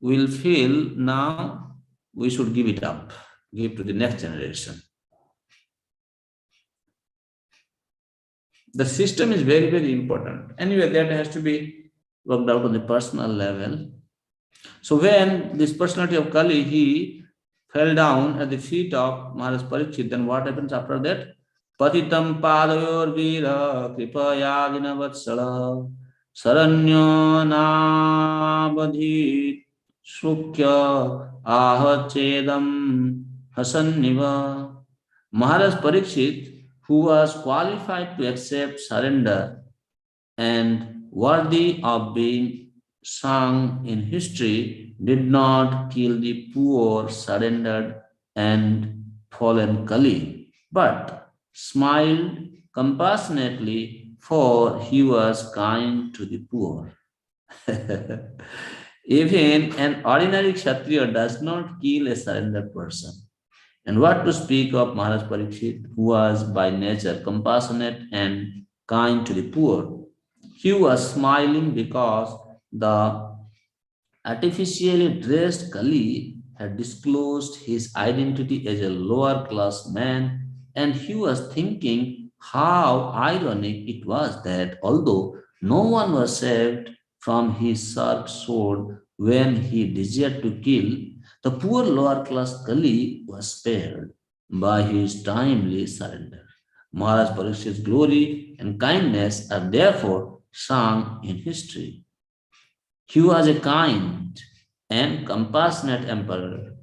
we'll feel now we should give it up, give to the next generation. The system is very, very important. Anyway, that has to be worked out on the personal level. So when this personality of Kali, he fell down at the feet of Maharaj Parikshit, then what happens after that? Patitam padayor vira kripaya dinavatsala saranyo nabadhit shukya ahachedam hasanniva. Maharaj Parikshit, who was qualified to accept surrender and worthy of being sung in history, did not kill the poor, surrendered, and fallen Kali, but smiled compassionately, for he was kind to the poor. Even an ordinary Kshatriya does not kill a surrendered person. And what to speak of Maharaj Parikshit, who was by nature compassionate and kind to the poor. He was smiling because the artificially dressed Kali had disclosed his identity as a lower class man, and he was thinking how ironic it was that although no one was saved from his sharp sword when he desired to kill, the poor lower class Kali was spared by his timely surrender. Maharaj Parikshit's glory and kindness are therefore sung in history. He was a kind and compassionate emperor,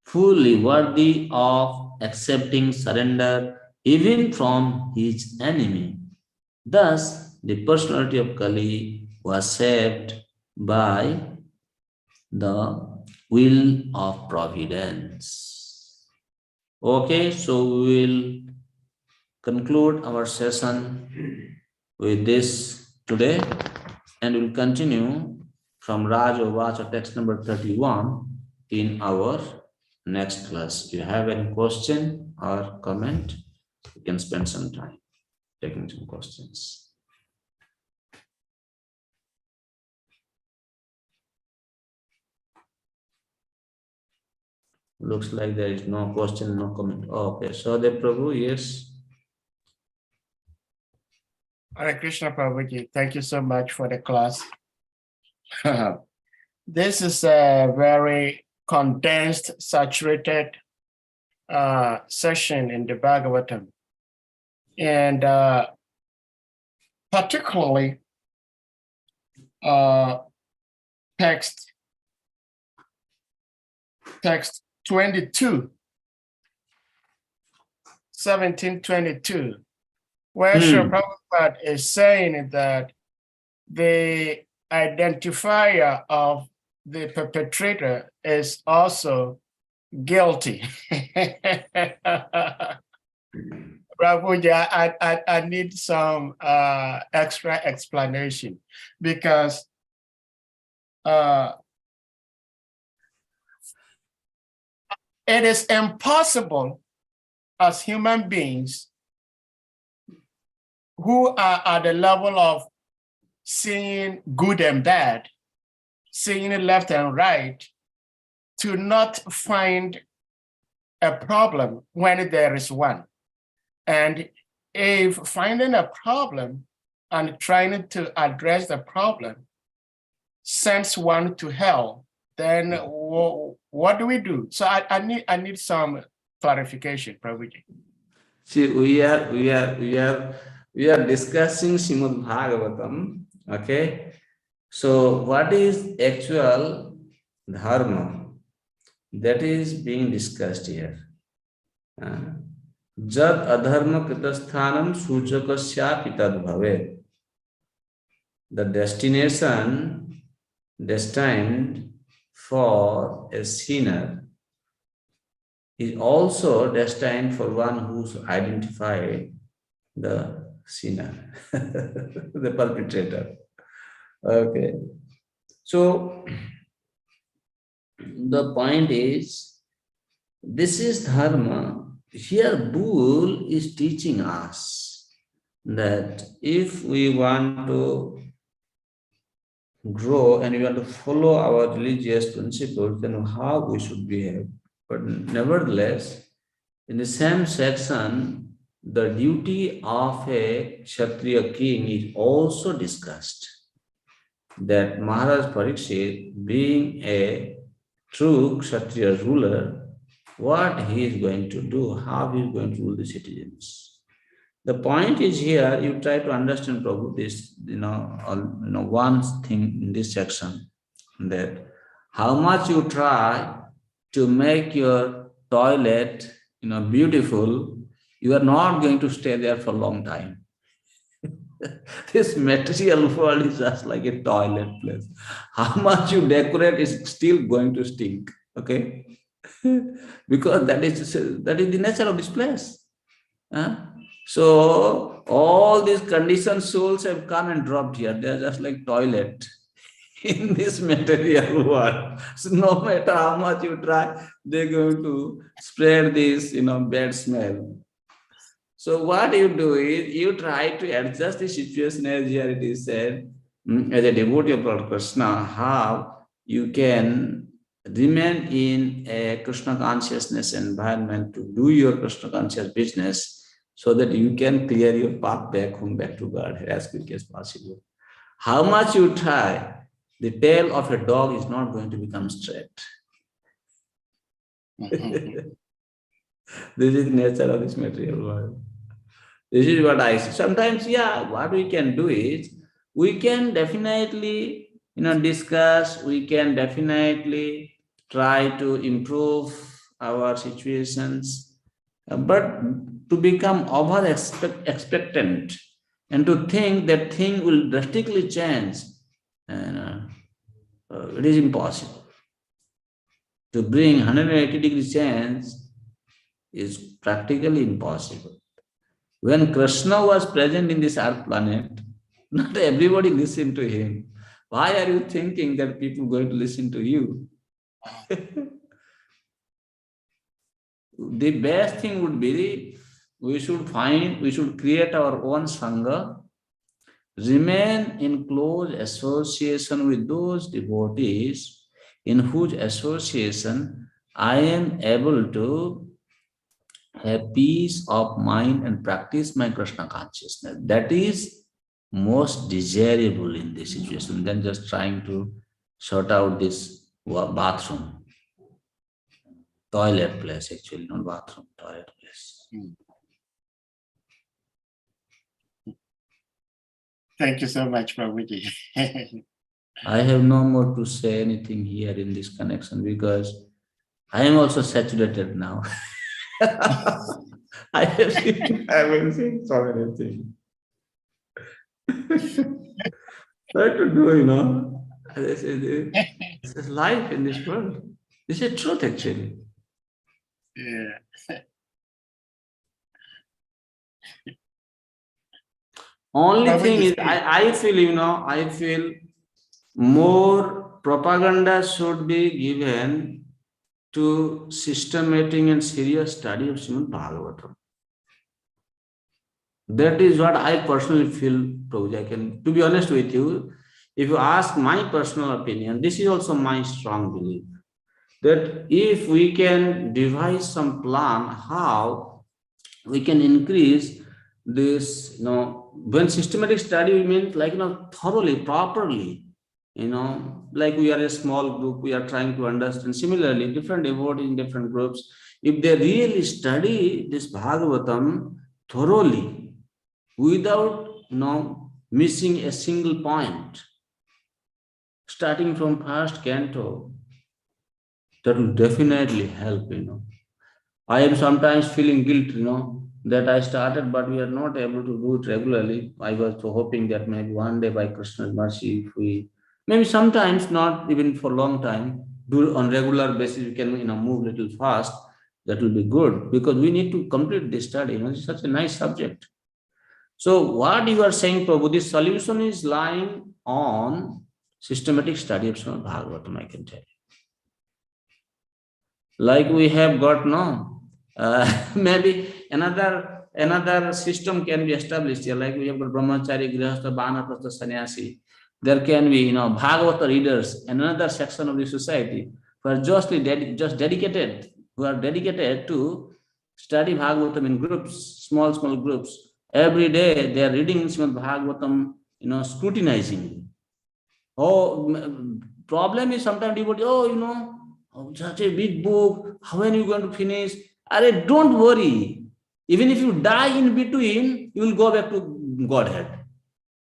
fully worthy of accepting surrender even from his enemy. Thus, the personality of Kali was saved by the will of providence. Okay, so we will conclude our session with this today, and we'll continue from Raj Vacha text number 31 in our next class. If you have any question or comment, you can spend some time taking some questions. Looks like there is no question, no comment. Okay, so the Prabhu, yes. Hare Krishna Prabhuji, thank you so much for the class. This is a very condensed, saturated session in the Bhagavatam. And particularly text 22, 1722, where Srila Prabhupada is saying that the identifier of the perpetrator is also guilty. Prabhuji, I need some extra explanation, because it is impossible as human beings who are at the level of seeing good and bad, seeing left and right, to not find a problem when there is one. And if finding a problem and trying to address the problem sends one to hell, then what do we do? So I need some clarification, Prabhuji. See, we are discussing Srimad Bhagavatam. Okay, so what is actual dharma? That is being discussed here. Jad adharma kritasthanam sujakasya tad bhavet. The destination destined for a sinner is also destined for one who's identified the sinner, the perpetrator. Okay. So the point is, this is dharma. Here, Bull is teaching us that if we want to grow and we want to follow our religious principles, then how we should behave. But nevertheless, in the same section, the duty of a Kshatriya king is also discussed. That Maharaj Parikshit, being a true Kshatriya ruler, what he is going to do, how he is going to rule the citizens. The point is here, you try to understand, Prabhu, this, one thing in this section, that how much you try to make your toilet, beautiful, you are not going to stay there for a long time. This material world is just like a toilet place. How much you decorate is still going to stink, okay? Because that is the nature of this place. So all these conditioned souls have come and dropped here. They are just like toilet in this material world. So no matter how much you try, they're going to spread this, bad smell. So what you do is you try to adjust the situation as here it is said, as a devotee of Lord Krishna, how you can remain in a Krishna consciousness environment to do your Krishna conscious business so that you can clear your path back home, back to God as quick as possible. How much you try, the tail of a dog is not going to become straight. This is the nature of this material world. This is what I see. Sometimes, what we can do is, we can definitely, discuss, we can definitely try to improve our situations, but to become over expectant and to think that thing will drastically change, it is impossible. To bring 180-degree change is practically impossible. When Krishna was present in this earth planet, not everybody listened to him. Why are you thinking that people are going to listen to you? The best thing would be, we should create our own Sangha, remain in close association with those devotees in whose association I am able to have peace of mind and practice my Krishna consciousness. That is most desirable in this situation than just trying to sort out this bathroom. Toilet place, actually, not bathroom, toilet place. Thank you so much, Prabhuji. I have no more to say anything here in this connection because I am also saturated now. I haven't seen so many things. Try to do, this is life in this world. This is truth, actually. Yeah. Only thing is, I feel more propaganda should be given to systematic and serious study of Srimad Bhagavatam. That is what I personally feel, Prabhu. To be honest with you, if you ask my personal opinion, this is also my strong belief. that if we can devise some plan how we can increase this, when systematic study we mean like, thoroughly, properly, like we are a small group, we are trying to understand. Similarly, different devotees in different groups, if they really study this Bhagavatam thoroughly, without, missing a single point, starting from first canto, that will definitely help. I am sometimes feeling guilt, that I started, but we are not able to do it regularly. I was hoping that maybe one day by Krishna's mercy, if we, maybe sometimes not even for a long time, do on regular basis, we can, move little fast. That will be good because we need to complete this study. It's such a nice subject. So what you are saying, Prabhu, the solution is lying on systematic study of Srimad Bhagavatam, I can tell you. Like we have got maybe another system can be established here. Like we have got brahmachari, grihastha, vanaprastha, sannyasi. There can be Bhagavata readers, another section of the society who are just dedicated, who are dedicated to study Bhagavatam in groups, small groups. Every day they are reading Srimad Bhagavatam, scrutinizing. Problem is sometimes devotee, such a big book, how are you going to finish? Don't worry. Even if you die in between, you will go back to Godhead.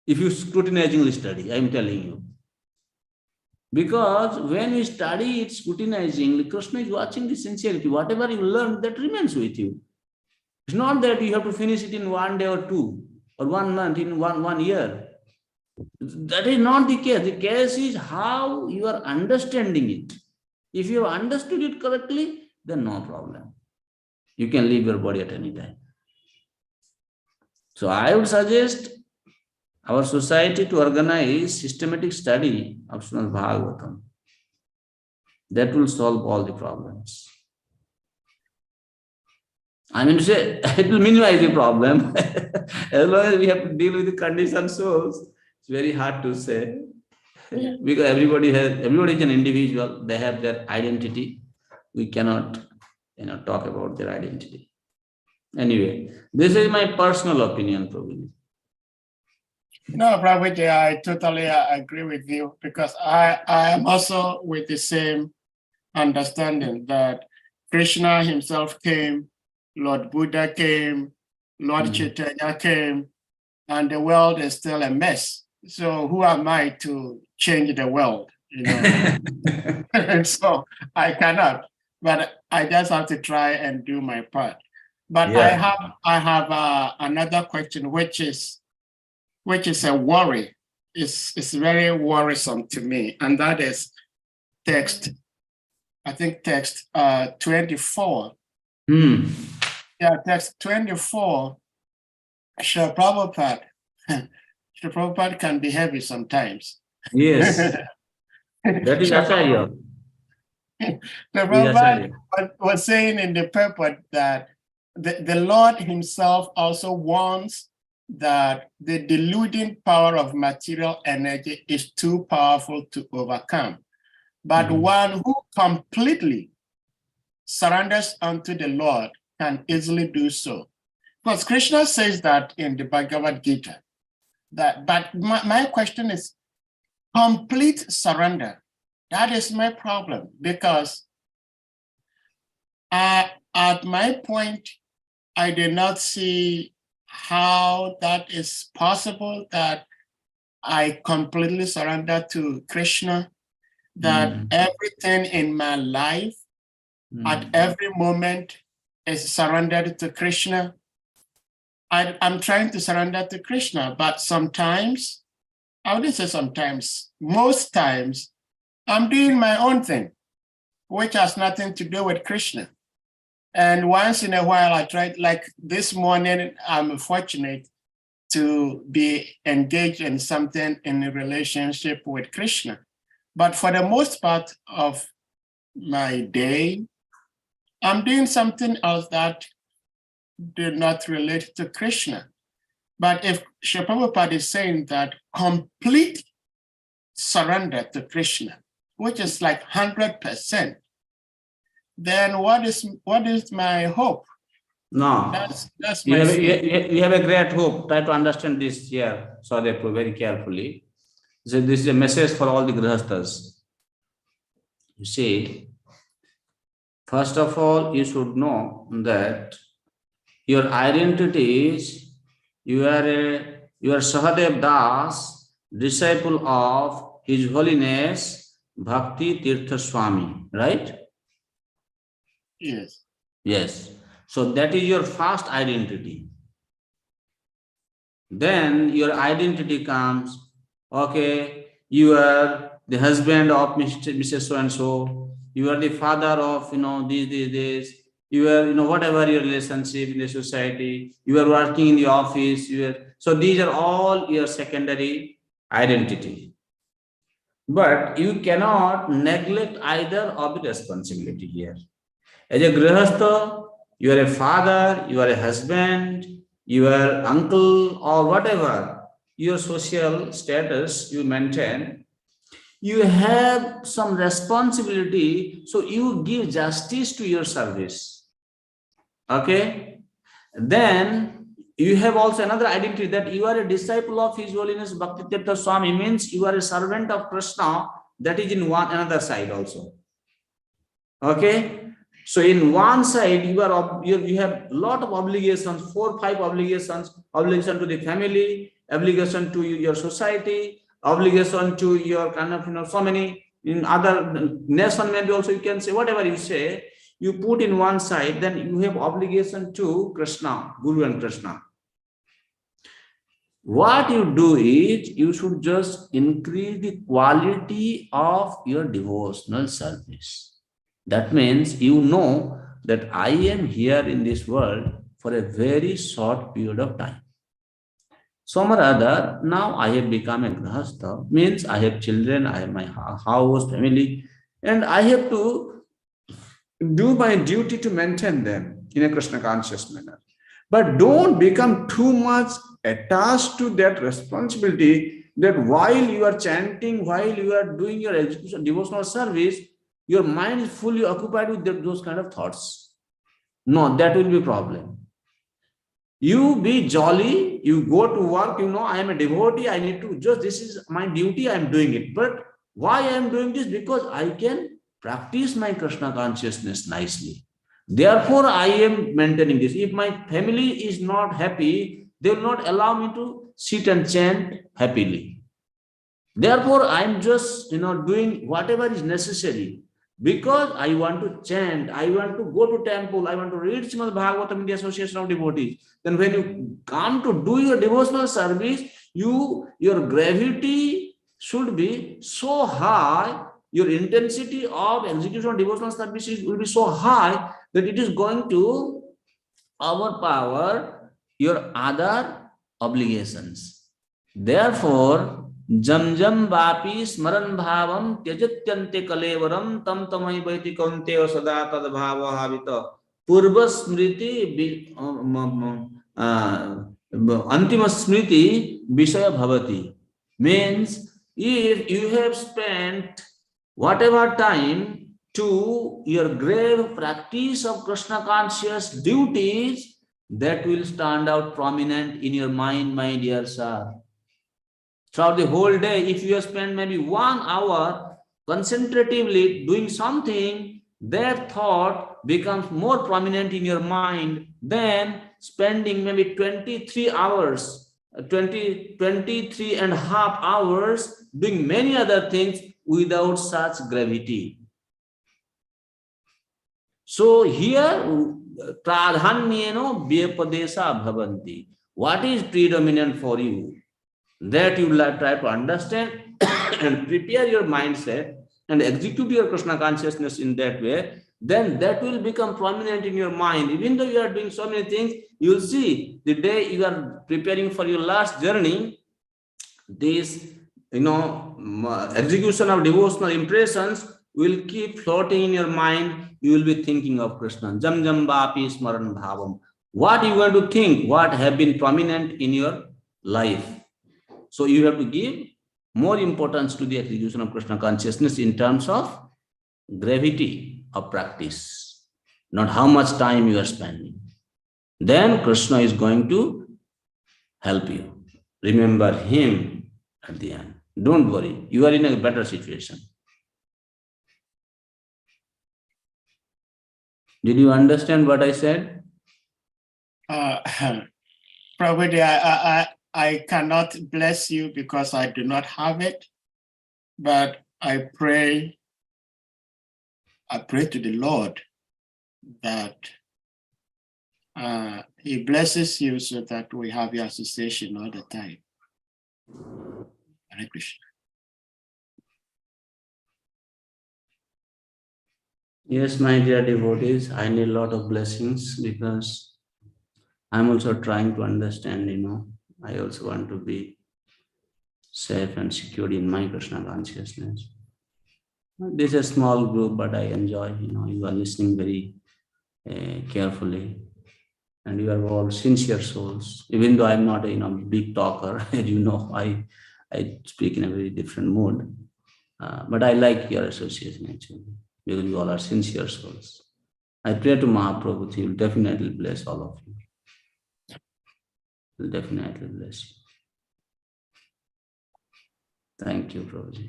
If you scrutinizingly study, I am telling you. Because when we study it scrutinizingly, Krishna is watching the sincerity. Whatever you learn, that remains with you. It's not that you have to finish it in 1 day or 2, or 1 month, in one year. That is not the case. The case is how you are understanding it. If you have understood it correctly, then no problem. You can leave your body at any time. So I would suggest our society to organize systematic study of Srimad Bhagavatam. That will solve all the problems. I mean to say, it will minimize the problem. As long as we have to deal with the conditioned souls, it's very hard to say. Because everybody is an individual, they have their identity. We cannot, talk about their identity. Anyway, this is my personal opinion, Prabhu. No, Prabhuji, I totally agree with you because I am also with the same understanding that Krishna himself came, Lord Buddha came, Lord Chaitanya came, and the world is still a mess. So who am I to change the world? And so I cannot, but I just have to try and do my part. But Yeah. I have another question, which is a worry. It's very worrisome to me, and that is text 24. Yeah, text 24. Srila Prabhupada can be heavy sometimes. Yes. That is Acharya. The Prabhupada was saying in the purport that the Lord himself also warns that the deluding power of material energy is too powerful to overcome. But one who completely surrenders unto the Lord can easily do so. Because Krishna says that in the Bhagavad Gita. But my question is complete surrender. That is my problem because at my point, I did not see how that is possible, that I completely surrender to Krishna, that everything in my life at every moment is surrendered to Krishna. I'm trying to surrender to Krishna, but sometimes, I wouldn't say sometimes, most times, I'm doing my own thing, which has nothing to do with Krishna. And once in a while, I tried, like this morning, I'm fortunate to be engaged in something in a relationship with Krishna. But for the most part of my day, I'm doing something else that did not relate to Krishna. But if Srila Prabhupada is saying that complete surrender to Krishna, which is like 100%, then what is my hope? No, That's you my have, fear. you have a great hope. Try to understand this here, so therefore very carefully. So this is a message for all the grihasthas. You see, first of all, you should know that your identity is you are Sahadev Das, disciple of His Holiness Bhakti Tirtha Swami, right? Yes. Yes. So that is your first identity. Then your identity comes, okay, you are the husband of Mrs. So and so, you are the father of, this, you are, whatever your relationship in the society, you are working in the office, so these are all your secondary identity. But you cannot neglect either of the responsibility here. As a grihastha, you are a father, you are a husband, you are uncle, or whatever your social status you maintain, you have some responsibility, so you give justice to your service. Okay? Then you have also another identity that you are a disciple of His Holiness Bhakti Tirtha Swami, means you are a servant of Krishna, that is in one another side also. Okay? So in one side, you have a lot of obligations, 4-5 obligations: obligation to the family, obligation to your society, obligation to your kind of, so many in other nation, maybe also you can say whatever you say, you put in one side, then you have obligation to Krishna, Guru and Krishna. What you do is you should just increase the quality of your devotional service. That means you know that I am here in this world for a very short period of time. Some or other, now I have become a grahastha, means I have children, I have my house, family, and I have to do my duty to maintain them in a Krishna conscious manner. But don't become too much attached to that responsibility that while you are chanting, while you are doing your execution, devotional service, your mind is fully occupied with those kind of thoughts. No, that will be a problem. You be jolly, you go to work, I am a devotee, I need to this is my duty, I am doing it. But why I am doing this? Because I can practice my Krishna consciousness nicely. Therefore, I am maintaining this. If my family is not happy, they will not allow me to sit and chant happily. Therefore, I am just doing whatever is necessary, because I want to chant, I want to go to temple, I want to read Srimad Bhagavatam in the association of devotees. Then when you come to do your devotional service, your gravity should be so high, your intensity of execution of devotional services will be so high that it is going to overpower your other obligations. Therefore, जम जम वापी स्मरण भावम त्यजत्यन्ते कलेवरम तम तमय वैति कौन्तेय सदा तद भाव हावित पूर्व स्मृति अंतिम स्मृति विषय भवति. Means if you have spent whatever time to your grave practice of Krishna conscious duties, that will stand out prominent in your mind, my dear sir. Throughout the whole day, if you spend maybe 1 hour concentratively doing something, that thought becomes more prominent in your mind than spending maybe 23 hours, 23 and a half hours doing many other things without such gravity. So here, pradhanyeno vyapadesa bhavanti. What is predominant for you? That you will try to understand and prepare your mindset and execute your Krishna consciousness in that way, then that will become prominent in your mind. Even though you are doing so many things, you will see the day you are preparing for your last journey, this execution of devotional impressions will keep floating in your mind. You will be thinking of Krishna. Jam jam vapi smaran bhavam. What you want to think, what have been prominent in your life. So you have to give more importance to the execution of Krishna consciousness in terms of gravity of practice. not how much time you are spending. Then Krishna is going to help you. Remember him at the end. Don't worry, you are in a better situation. Did you understand what I said? Prabhu, I cannot bless you because I do not have it, but I pray to the Lord that he blesses you so that we have your association all the time. Hare Krishna. Yes, my dear devotees, I need a lot of blessings because I'm also trying to understand, I also want to be safe and secure in my Krishna consciousness. This is a small group, but I enjoy, you are listening very carefully, and you are all sincere souls. Even though I'm not a big talker, I speak in a very different mood, but I like your association actually, because you all are sincere souls. I pray to Mahaprabhu, he will definitely bless all of you. He will definitely bless you. Thank you, Prabhuji.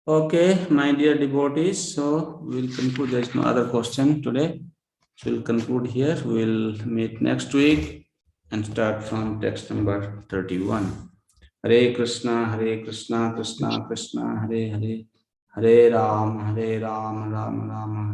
Okay, my dear devotees, so we'll conclude. There is no other question today. So we'll conclude here. We'll meet next week and start from text number 31. Hare Krishna, Krishna Krishna, Hare Hare, Hare Ram, Ram Ram.